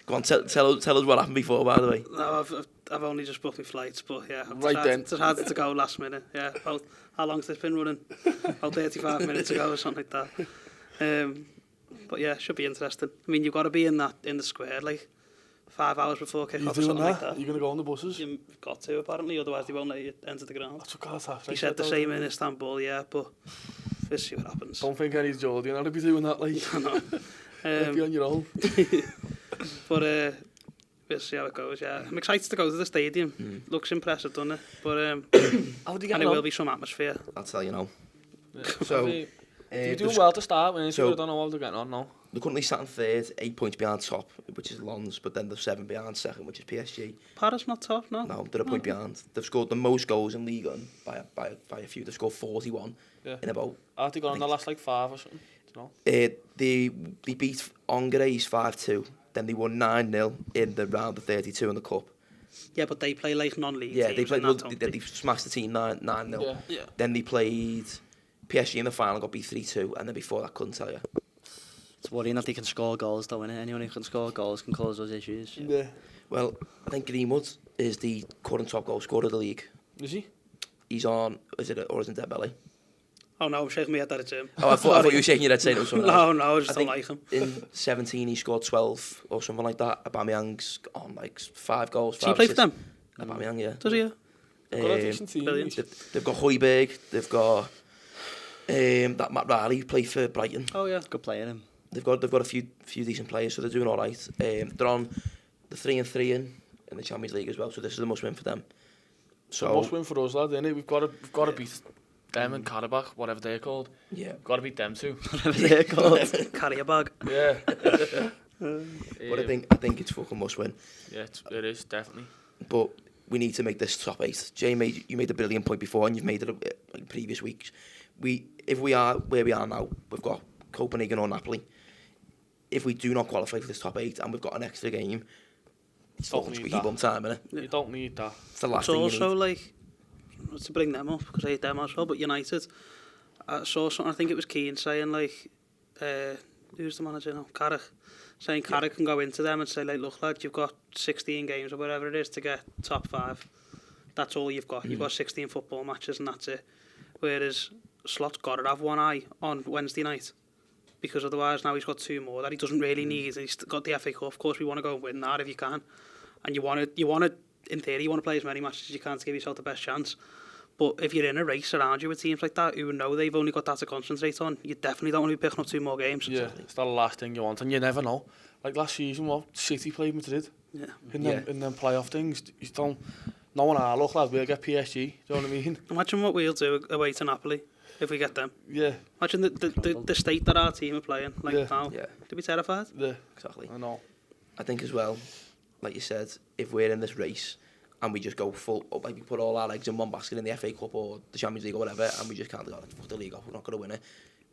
Go on, tell us what happened before, by the way. No, I've only just booked my flights, but yeah, Right then. It's hard to go last minute. Yeah, about, how long's this been running? About 35 minutes ago or something like that. But yeah, should be interesting. I mean, you've got to be in the square like 5 hours before kick You off or doing something like that? that. You're going to go on the buses? You've got to apparently, otherwise they won't let you enter the ground. That's what Carr's half. He said the same in Istanbul, yeah, but let's see what happens. Don't think Eddie's Jordan. I'll be doing that, like. I know. Be on your own. But we'll see how it goes, yeah. I'm excited to go to the stadium. Looks impressive, doesn't it? But How do you get and it on? will be some atmosphere. I'll tell you now. Yeah. So, You're doing well to start with, so- so I don't know how they're getting on now. they're currently sat in third, 8 points behind top, which is Lons, but then they're 7 behind second, which is PSG. Paris not top, no? No, they're a point behind. They've scored the most goals in League One by a few. They've scored 41 Yeah. in about. How have they got on the last like 5 or something? Do you know? They beat Angers 5-2. Then they won 9-0 in the round of 32 in the cup. Yeah, but they play like non-league Yeah, teams. they played. and Well, that, don't they smashed the team 9-0. Yeah. Then they played PSG in the final, got beat 3-2, and then before that, couldn't tell you. It's worrying that they can score goals, though, innit? Anyone who can score goals can cause those issues. Yeah. Well, I think Greenwood is the current top goal scorer of the league. Is he? He's on, is it Dembele? Oh no, I'm shaking my head that it's him. Oh, I thought you were shaking your head saying it was someone else. No, I just I don't think like him. in 17 he scored 12 or something like that. Aubameyang's on like 5 goals. Does he 5 play for assists. them? Aubameyang, yeah. Does he? Got a decent team. brilliant. They've got Højbjerg, they've got that Matt Riley who played for Brighton. Oh yeah. Good player, him. They've got a few decent players, so they're doing all right. They're on the 3-3 in the Champions League as well, so this is a must win for them. So must win for us, lad, innit? We've got to beat them and Karabakh, whatever they're called. Yeah. Got to beat them too. Whatever they're called. Carry a bag. Yeah. But I think it's fucking must win. Yeah, it is definitely. But we need to make this top 8. Jay, you made a brilliant point before, and you've made it in previous weeks. If we are where we are now, we've got Copenhagen or Napoli. if we do not qualify for this top 8 and we've got an extra game, it's fucking squeaky bum time, innit? You don't need that. It's the last It's thing you need. also like, not to bring them up because I hate them as well, but United, I saw something, I think it was Keane saying like, who's the manager now? Carr. Saying Carr can go into them and say like, look lad, you've got 16 games or whatever it is to get top 5. That's all you've got. You've got 16 football matches and that's it. Whereas Slot's got to have one eye on Wednesday night. Because otherwise now he's got 2 more that he doesn't really need. And he's got the FA Cup. Of course we want to go and win that if you can. And you want to, in theory, you want to play as many matches as you can to give yourself the best chance. But if you're in a race around you with teams like that who know they've only got that to concentrate on, you definitely don't want to be picking up 2 more games. Yeah, it's the last thing you want, and you never know. Like last season, City played Madrid. Yeah. In them playoff things, you don't. No one will look, lad. We'll get PSG. Do you know what I mean? Imagine what we'll do away to Napoli if we get them. Yeah. Imagine the state that our team are playing like now. Yeah. To be terrified. Yeah. Exactly. I know. I think as well, like you said, if we're in this race and we just go full, like we put all our eggs in one basket in the FA Cup or the Champions League or whatever, and we just can't go, fuck the league off, we're not going to win it.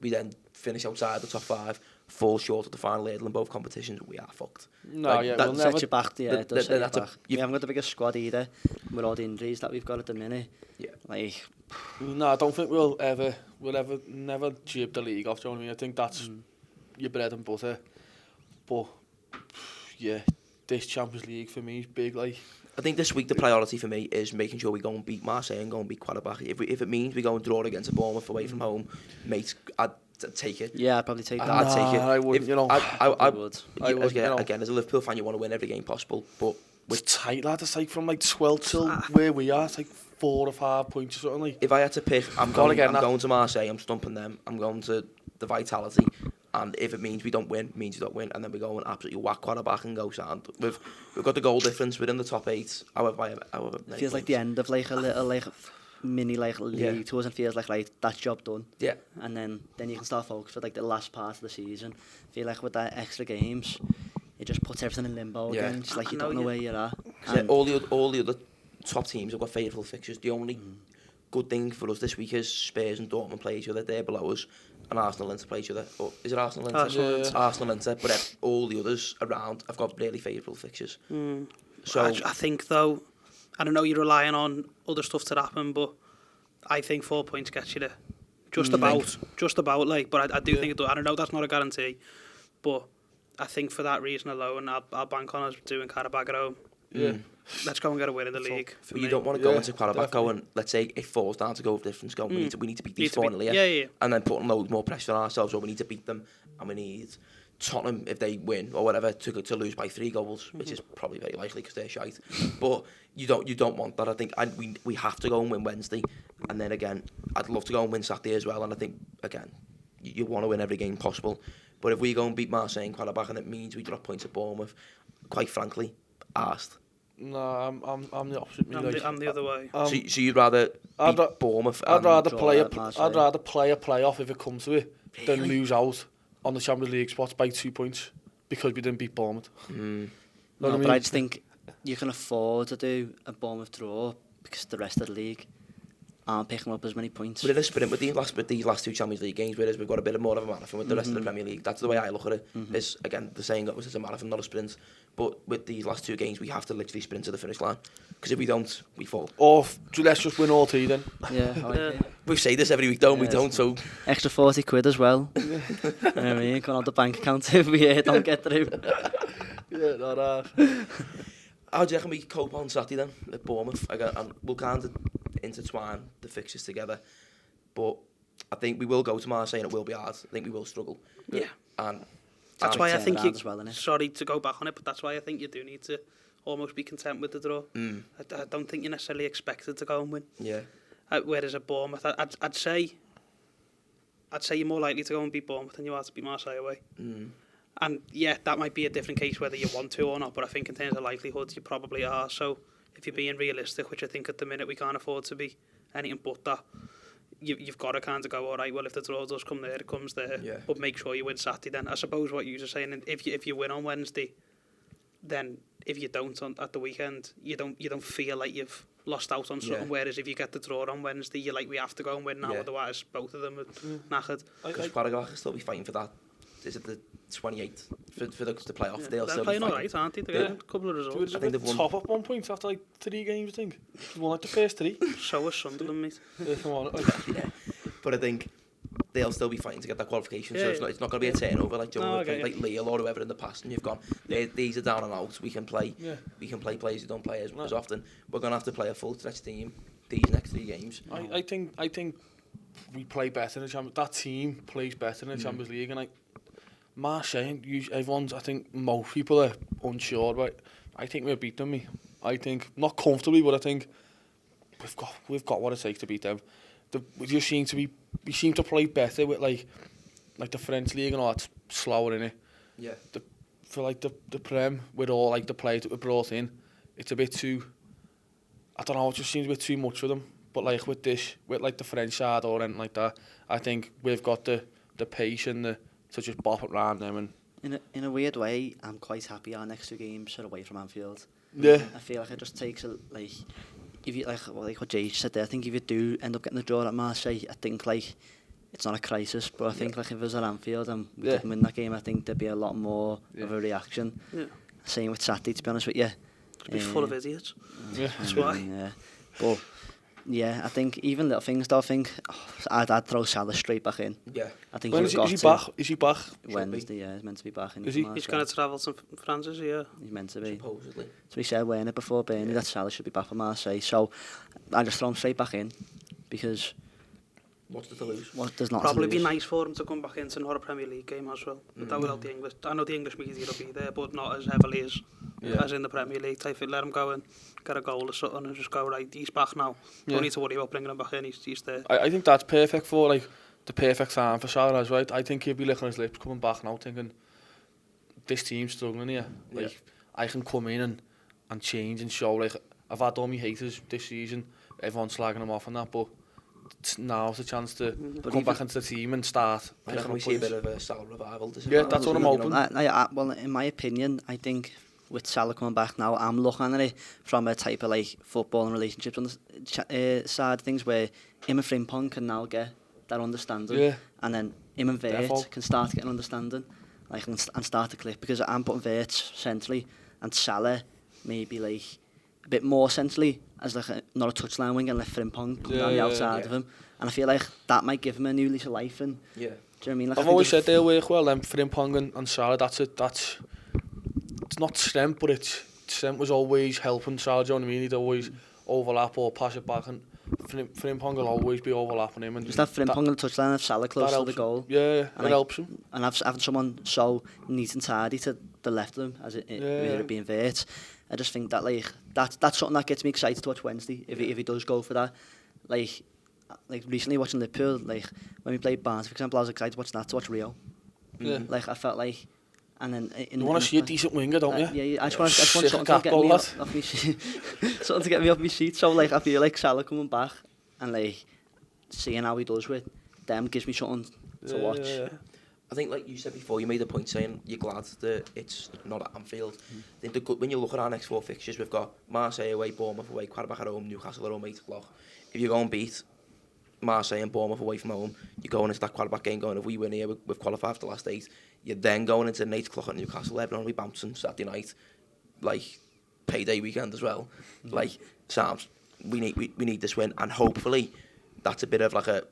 We then finish outside the top 5, fall short of the final hurdle in both competitions, we are fucked. No, like, yeah, that we'll never... Set you back, yeah, it does set you that's back. We haven't got the biggest squad either, with all the injuries that we've got at the minute. Yeah. Like... No, I don't think we'll never jib the league off, do you know what I mean? I think that's your bread and butter. But, yeah, this Champions League for me is big, like... I think this week the priority for me is making sure we go and beat Marseille and go and beat Quarterback. If it means we go and draw against a Bournemouth away from home, mate, I'd take it. Yeah, I'd probably take that. I'd take it. I wouldn't, you know. I would. Again, as a Liverpool fan, you want to win every game possible, but It's tight, lad. It's like from like 12 till where we are. It's like 4 or 5 points or something. Like. If I had to pick, I'm going to Marseille. I'm stumping them. I'm going to the Vitality. And if it means we don't win, it means we don't win. And then we go and absolutely whack Quarterback and go sound. We've got the goal difference within the top 8. However, feels like the end of like a little like mini like league tours, and feels like right, that's job done. Yeah. And then you can start focus for like the last part of the season. Feel like with that extra games, it just puts everything in limbo again. Just like you don't know where you're at. Yeah, all the other top teams have got favourable fixtures. The only good thing for us this week is Spurs and Dortmund play each other. They're below us. And Arsenal Inter play each other. Or is it Arsenal Inter? Arsenal Inter. But all the others around have got really favourable fixtures. So I think though, I don't know, you're relying on other stuff to happen, but I think 4 points gets you there. Just about like. But I do think it does. I don't know, that's not a guarantee. But I think for that reason alone, I'll bank on us doing Carabag at home. Yeah. Let's go and get a win in the league. But you don't want to go into Quarterback going, let's say it falls down to goal difference, we need to beat these 4 here. Yeah. And then putting loads more pressure on ourselves, or we need to beat them, and we need Tottenham, if they win or whatever, to lose by 3 goals, which is probably very likely because they're shite. But you don't want that. I think we have to go and win Wednesday, and then again, I'd love to go and win Saturday as well. And I think again, you want to win every game possible. But if we go and beat Marseille and Quarterback, and it means we drop points at Bournemouth, quite frankly, arsed. No, I'm the opposite. I'm the other way. So you'd rather beat Bournemouth? I'd rather play a playoff if it comes to it than lose out on the Champions League spots by 2 points because we didn't beat Bournemouth. But I just think you can afford to do a Bournemouth draw because the rest of the league aren't picking up as many points. But in a sprint with these last 2 Champions League games, whereas we've got a bit more of a marathon with the rest of the Premier League. That's the way I look at it. Is again the saying goes, it's a marathon, not a sprint. But with these last 2 games, we have to literally sprint to the finish line. Because if we don't, we fall. Or let's just win all 3 then. Yeah. We say this every week, don't we? Don't. So extra 40 quid as well. You know what I mean? Going on the bank account if we don't get through. Yeah, not half. How do you reckon we cope on Saturday then at Bournemouth? Again, and we'll kind of intertwine the fixtures together. But I think we will go to Marseille and it will be hard. I think we will struggle. Yeah. And that's why I think you... Well, sorry to go back on it, but that's why I think you do need to almost be content with the draw. I don't think you're necessarily expected to go and win. Yeah. Whereas at Bournemouth, I'd say you're more likely to go and beat Bournemouth than you are to beat Marseille away. And yeah, that might be a different case whether you want to or not, but I think in terms of likelihood, you probably are. So if you're being realistic, which I think at the minute we can't afford to be anything but that, you've got to kind of go, all right, well, if the draw does come there, it comes there. Yeah. But make sure you win Saturday then. I suppose what you were saying, if you win on Wednesday, then if you don't at the weekend, you don't feel like you've lost out on something. Whereas if you get the draw on Wednesday, you're like, we have to go and win now, otherwise both of them are knackered. Because Paraguay will still be fighting for that. Is it the 28th for the playoff. Yeah. They'll They're still playing be all fighting. right, aren't they? They're getting a couple of They results. were I think they've won. top at one point after like 3 games, I think. They won like the first 3. So was Sunderland, mate. Come on. Yeah. But I think they'll still be fighting to get that qualification. Yeah, So it's not going to be a turnover like Joe No, okay, like Lille or whoever in the past, and you've gone. These are down and out. We can play. Yeah. We can play players who don't play as No. often. We're going to have to play a full stretch team these next 3 games. I think we play better in the Champions. That team plays better in the Champions League, and Marseille, everyone's. I think most people are unsure, but I think we'll beat them. I think not comfortably, but I think we've got what it takes to beat them. We seem to play better with like the French league and all that's slower in it. Yeah. For like the Prem with all like the players that were brought in, it's a bit too. I don't know. It just seems a bit too much for them. But like with like the French side or anything like that, I think we've got the pace and to just bop it round them. And In a weird way, I'm quite happy our next 2 games are away from Anfield. yeah, I feel like it just takes if you like what Jay said there. I think if you do end up getting the draw at Marseille, I think like it's not a crisis, but I think like if it was at Anfield and we didn't win that game, I think there'd be a lot more of a reaction. Yeah. Same with Saturday, to be honest with you. It'd be full of idiots. yeah. That's why. Yeah. But yeah, I think even little things though, I think I'd throw Salah straight back in. Yeah. I think When he's is he got back? to. Is he back? Wednesday, yeah, he's meant to be back in. Is he? He's going to travel to France, is he? Yeah. He's meant to be. Supposedly. So we said wearing it before Burnley that Salah should be back for Marseille. So I just throw him straight back in because What's there to lose? there's not Probably to be lose. nice for him to come back into not a Premier League game as well. Without the English. I know the English media will be there, but not as heavily as in the Premier League. I think let him go and get a goal or something and just go, right, he's back now. Don't need to worry about bringing him back in, he's there. I think that's perfect for like the perfect time for Salah as well. I think he'll be licking his lips coming back now, thinking this team's struggling here. Like I can come in and change and show. Like I've had all my haters this season. Everyone's slagging him off and that, but now's the chance to come back into the team and start. I reckon we see a bit of a Salah revival. Yeah, that's what I'm hoping. Well, in my opinion, I think with Salah coming back now, I'm looking at it from a type of like football and relationships on the side of things where him and Frimpong can now get that understanding, and then him and Vert can start getting understanding, like and start to click, because I'm putting Vert centrally and Salah maybe like a bit more centrally as like not a touchline wing and let Frimpong come down the outside of him, and I feel like that might give him a new lease of life. And do you know what I mean? Like I've always said they'll work well. Frimpong and Salah, that's it's not strength, but it's strength was always helping Salah. Do you know what I mean? He'd always overlap or pass it back, and Frimpong will always be overlapping him. And just have Frimpong on the touchline, have Salah close to the goal. Yeah, and it helps him. And having someone so neat and tidy to the left of him, as it being Vert. I just think that like that's something that gets me excited to watch Wednesday if he does go for that. Like recently watching Liverpool, like when we played Barnes, for example, I was excited to watch Rio. Like I felt like, and then you want to see a decent winger, don't you? Yeah. I just want something to get me off my seat. Something to get me off my seat. So like I feel like Salah coming back and like seeing how he does with them gives me something to watch. Yeah. I think, like you said before, you made a point saying you're glad that it's not at Anfield. I think when you look at our next 4 fixtures, we've got Marseille away, Bournemouth away, Qarabağ at home, Newcastle at home, 8 o'clock. If you go and beat Marseille and Bournemouth away from home, you're going into that Qarabağ game going, if we win here, we've qualified for the last 8. You're then going into an 8 o'clock at Newcastle, everyone will be bouncing Saturday night, like payday weekend as well. Like, Sam's, we need this win, and hopefully that's a bit of like a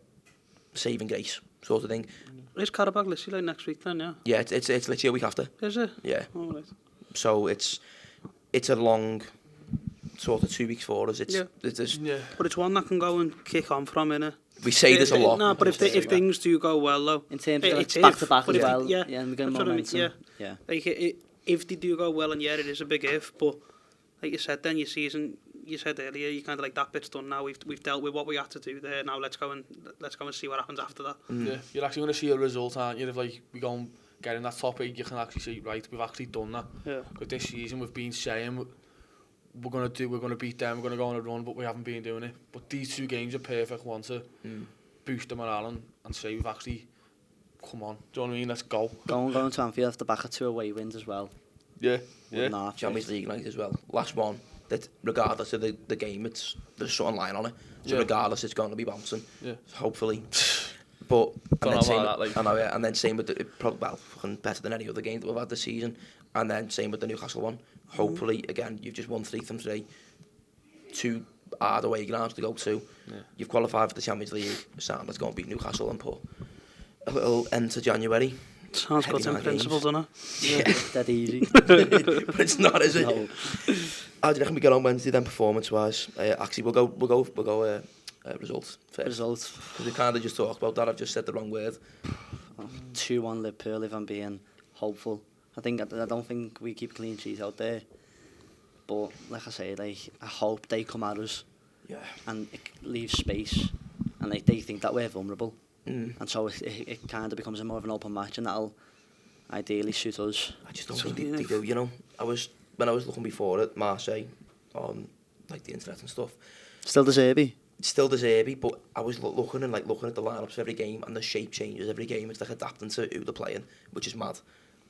saving grace sort of thing. Is Qarabağ literally like next week then, yeah? Yeah, it's literally a week after. Is it? Yeah. Oh, right. So it's a long sort of 2 weeks for us. But it's one that can go and kick on from, innit? We say this a lot. No, but if things do go well though, in terms of like, back to back as well, yeah, and we're getting momentum. Yeah. Like if they do go well, and it is a big if, but like you said, then your season. You said earlier, you kind of like that bit's done now. We've dealt with what we had to do there. Now let's go and see what happens after that. Yeah, you're actually going to see a result, aren't you? If like we go and get in that top 8, you can actually see, right, we've actually done that. Yeah. But this season we've been saying we're going to beat them, we're going to go on a run, but we haven't been doing it. But these 2 games are perfect one to boost the morale and say we've actually come on. Do you know what I mean? Let's go. Going to Anfield off the back of 2 away wins as well. Yeah. Champions League night as well. Last one. That regardless of the game, there's something lying on it. So regardless, it's going to be bouncing. Yeah. So hopefully, But Don't know about that, like. I know, yeah. And then same with the probably fucking better than any other game that we've had this season. And then same with the Newcastle one. Hopefully, again, you've just won 3 from 3. 2 hard away grounds to go to. Yeah. You've qualified for the Champions League. So let's go and beat Newcastle and put a little end to January. Sounds good in principle, doesn't it? Yeah, That easy. but it's not, is it? No. How do you reckon we get on Wednesday then, performance-wise? Actually, we'll go results first. Results. Because we kind of just talked about that. I've just said the wrong word. 2-1 Liverpool, if I'm being hopeful. I don't think we keep clean sheets out there. But like I say, like, I hope they come at us. Yeah. And it leaves space. And like, they think that we're vulnerable. And so it kind of becomes a more of an open match, and that'll ideally suit us. I just don't think they do, you know. When I was looking before at Marseille on like the internet and stuff. Still De Zerbi? Still De Zerbi, but I was looking at the lineups for every game, and the shape changes every game. It's like adapting to who they're playing, which is mad.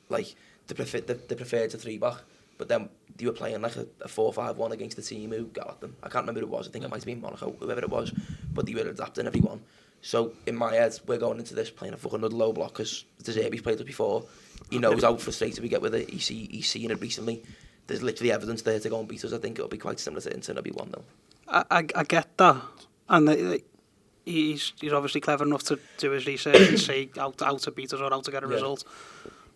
Like they preferred to 3-back, but then they were playing like a 4-5-1 against the team who got at them. I can't remember who it was. I think it might have been Monaco, whoever it was, but they were adapting everyone. So in my head, we're going into this playing a fucking another low block because De Zerbi's played it before. He knows how frustrated we get with it. He's seen it recently. There's literally evidence there to go and beat us. I think it'll be quite similar to Inter. It'll be 1-0. I get that, and he's obviously clever enough to do his research and say how to beat us or how to get a result.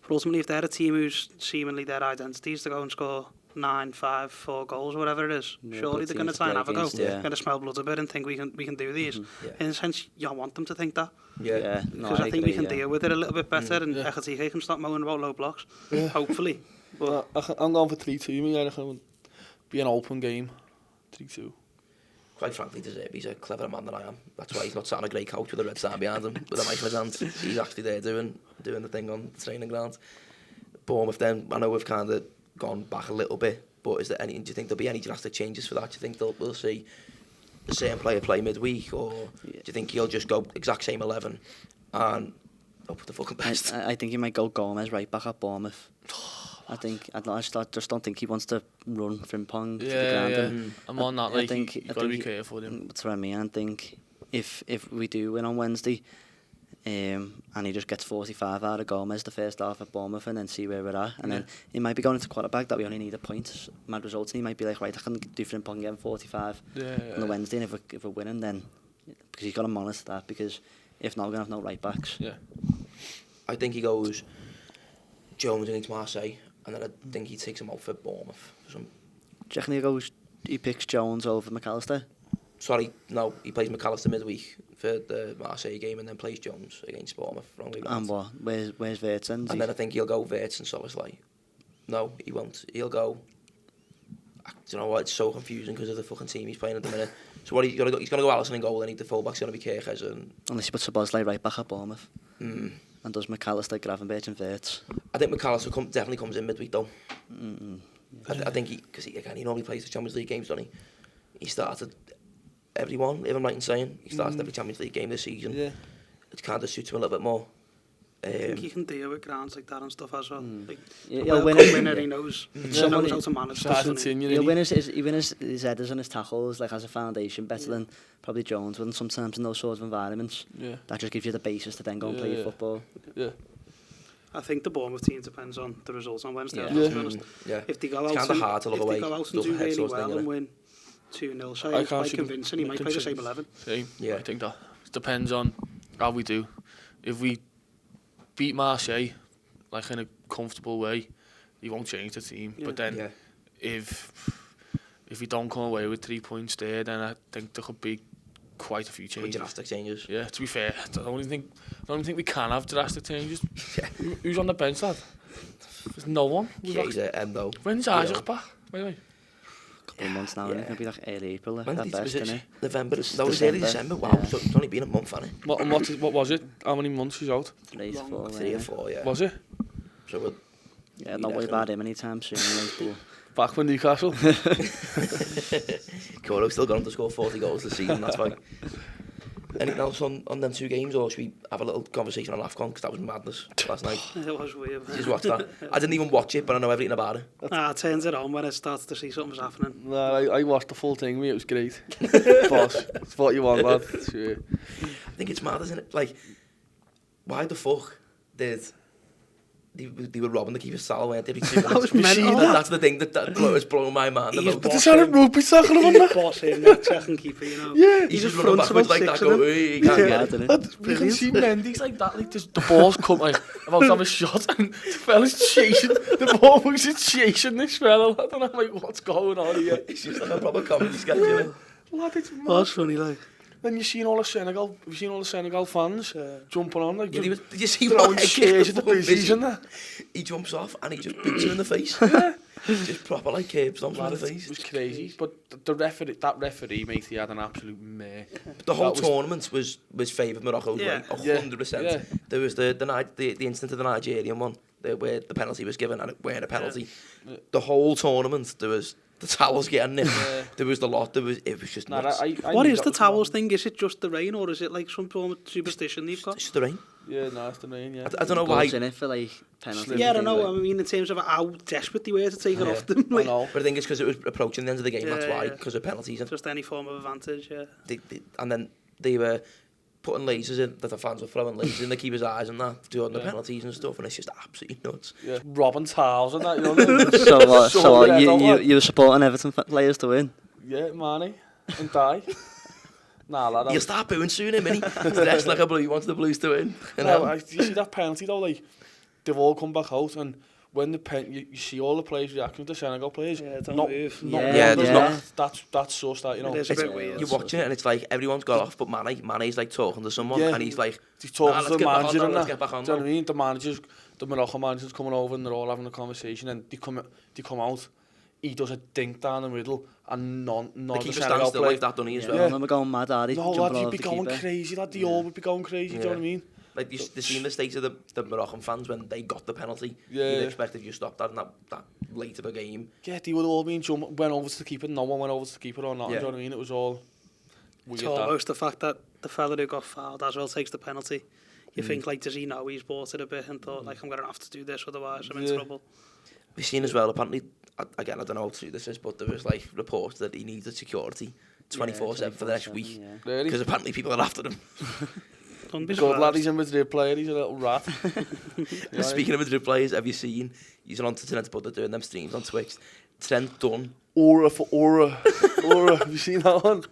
But ultimately, if they're a team who's seemingly their identity is to go and score 9, 5, 4 goals, or whatever it is, surely they're going to try and have a go. Going to smell blood a bit and think we can do these. In a sense, you want them to think that. Yeah. Because I think we can deal with it a little bit better, and Ekatike can stop mowing about low blocks. Hopefully. But I'm going for 3-2. Me, I reckon it'll be an open game. 3-2. Quite frankly, De Zerbi's a cleverer man than I am. That's why he's not sat on a grey couch with a red sign behind him with a mic in his hand. He's actually there doing the thing on the training ground. Bournemouth then, I know we've kind of gone back a little bit, but do you think there'll be any drastic changes for that? Do you think we'll see the same player play midweek, or do you think he'll just go exact same 11 and hope for the fucking best? I think he might go Gomez right back at Bournemouth. I just don't think he wants to run Frimpong to the ground. I'm on that. Like, you've got to be careful with him. That's what I mean. I think if we do win on Wednesday, and he just gets 45 out of Gomez the first half at Bournemouth, and then see where we're at, and then he might be going into quarterback that we only need a point, mad results, and he might be like, right, I can do Frimpong again 45 on the Wednesday, and if we're winning, then because he's got to monitor that, because if not, we're gonna have no right backs. I think he goes Jones against Marseille, and then I think he takes him out for Bournemouth. Do you reckon he picks Jones over McAllister? Sorry, no, he plays McAllister midweek for the Marseille game, and then plays Jones against Bournemouth. And what? Where's Wirtz? And then I think he'll go Wirtz and Soboslai. No, he won't. He'll go. I don't know what, it's so confusing because of the fucking team he's playing at the minute. So what he's going to go Alisson in goal, and the fullback's going to be Kirkes and... Unless he puts Soboslai right back at Bournemouth. And does McAllister, Gravenberch and Wirtz. I think McAllister definitely comes in midweek though. I think he normally plays the Champions League games, doesn't he? He started everyone, if I'm right in saying. He started every Champions League game this season. Yeah. It kind of suits him a little bit more. I think he can deal with grounds like that and stuff as well. Like, he'll win it. He knows. He knows how to manage stuff. He'll win his headers and his tackles like as a foundation better than probably Jones would sometimes in those sorts of environments. That just gives you the basis to then go and play football. I think the Bournemouth team depends on the results on Wednesday. To be honest. If they go out, it's kind of hard to look away. If they go out and do really well and win 2-0, so it's quite convincing. He might play the same 11. I think that depends on how we do. If we beat Marseille like in a comfortable way, he won't change the team. But then if we don't come away with 3 points there, then I think there could be quite a few changes. Drastic changes. Yeah, to be fair, I don't even think we can have drastic changes. Who's on the bench, lad? There's no one. Endo. When's Isaac back? By the way. Couple of months now, and it's going to be like early April at best, isn't it? November. That was early December. Wow, so it's only been a month, hasn't it? What was it? How many months he's out? 3 or 4. 3 or 4, yeah. Was it? So not worry about him anytime soon. Back with Newcastle. Coro's still gone to score 40 goals this season, that's fine. Anything else on them 2 games, or should we have a little conversation on AFCON, because that was madness last night. It was weird. You just watched that? I didn't even watch it, but I know everything about it. I turned it on when I started to see something was happening. No, I watched the full thing, it was great. Boss, it's what you want, lad. Sure. I think it's mad, isn't it? Like, why the fuck did they were robbing the keeper's Salah, weren't they? That was mental. That's the thing that was blowing my mind. He's About. But is that a rugby tackle on He's that? bossing that second keeper, you know. Yeah. He's just in running front of backwards like about that, 6 of go, them. he can't get it. And you can see Mendy's like that, like the ball's come like about to have a shot, and the fella's chasing, the ball was just chasing this fella, lad, and I'm like, what's going on here? It's just like a proper comedy sketch, isn't it? Lad, it's mad. That's funny, like. Then you've seen all the Senegal fans jumping on, like, Yeah, did you see throwing what chairs at the busies and that. He jumps off and he just boots him in the face. Just proper like curb stomps him in the face. It was crazy, but that referee, mate, he had an absolute mare. The whole tournament was favoured Morocco, Yeah. like 100%. Yeah. There was the incident of the Nigerian one, where the penalty was given and it weren't a penalty. Yeah. The whole tournament, there was the towels getting nipped. There was the lot. It was just nuts. What is the towels thing? Is it just the rain, or is it like some form of superstition they've got? It's just the rain. Yeah, no, it's the rain, yeah. I don't know why. In it for like penalty. Yeah, I don't know. I mean, in terms of how desperate they were to take it off them. I Like, know. But I think it's because it was approaching the end of the game. That's why, Yeah. because of penalties. And just any form of advantage, yeah. and then they were putting lasers in, that the fans were throwing lasers in the keeper's eyes and that, doing the penalties and stuff, and it's just absolutely nuts. Yeah. Robbing towels and that, you know what I mean? So what, good, don't you were supporting Everton players to win? Yeah, Marnie. And die. Nah, lad. You'll start booing soon, innit? Dressed like a blue, he wants the Blues to win. You know? No, you see that penalty though, like, they've all come back out, and when you see all the players reacting to Senegal players, Yeah, don't not move. Yeah, there's not. That's sus, that, you know. It is a It's, bit weird. you're watching it and it's like everyone's got off, but Mane's like talking to someone Yeah. and he's like, He's talking "Nah, to let's the get back on manager now, and let's that. get back on Do you know now." what I mean? The Morocco manager's coming over and they're all having a conversation, and they come out. He does a dink down the middle, and none The of the keeper Senegal stands still play. like that, doesn't he, as I well? Yeah. remember going mad at it. No, lad, you'd be going crazy, lad. They all would be going crazy, do you know what I mean? Like, they seen the state of the Moroccan fans when they got the penalty. Yeah. You'd expect if you stopped that in that late of a game. Yeah, they would all been went over to the keeper. No one went over to the keeper or not. Yeah. Do you know what I mean? It was all weird. It's almost the fact that the fella who got fouled as well takes the penalty. You think, like, does he know he's bought it a bit and thought, like, I'm going to have to do this, otherwise I'm in trouble. We've seen as well, apparently, again, I don't know how true this is, but there was, like, reports that he needed security 24/7 for the next week. Yeah. Really? Because apparently people are after him. Don't be Good lad, surprised. he's a Madrid player. He's a little rat. And speaking of Madrid players, have you seen, he's on to Trent, but they're doing them streams on Twitch. Trent Dunn. Aura for aura. Aura. Have you seen that one?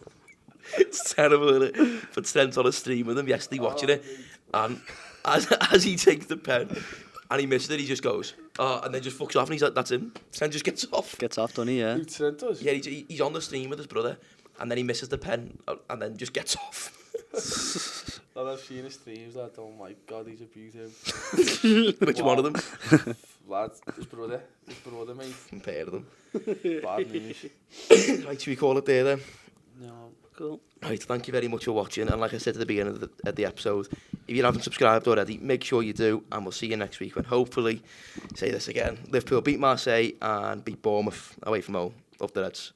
It's terrible, isn't it? But Trent's on a stream with him yesterday watching it. And as he takes the pen and he misses it, he just goes, oh, and then just fucks off and he's like, that's him. Trent just gets off. Gets off, doesn't he? Yeah. Who Trent does? Yeah, he's on the stream with his brother and then he misses the pen and then just gets off. Lad, I've seen his streams, lad. Oh my God, he's a beauty. Which one of them? Lad, his brother, mate. Compare them. Bad news. Right, should we call it there then? No. Cool. Right, thank you very much for watching. And like I said at the beginning of the episode, if you haven't subscribed already, make sure you do. And we'll see you next week when hopefully, say this again, Liverpool beat Marseille and beat Bournemouth away from home. Up the Reds.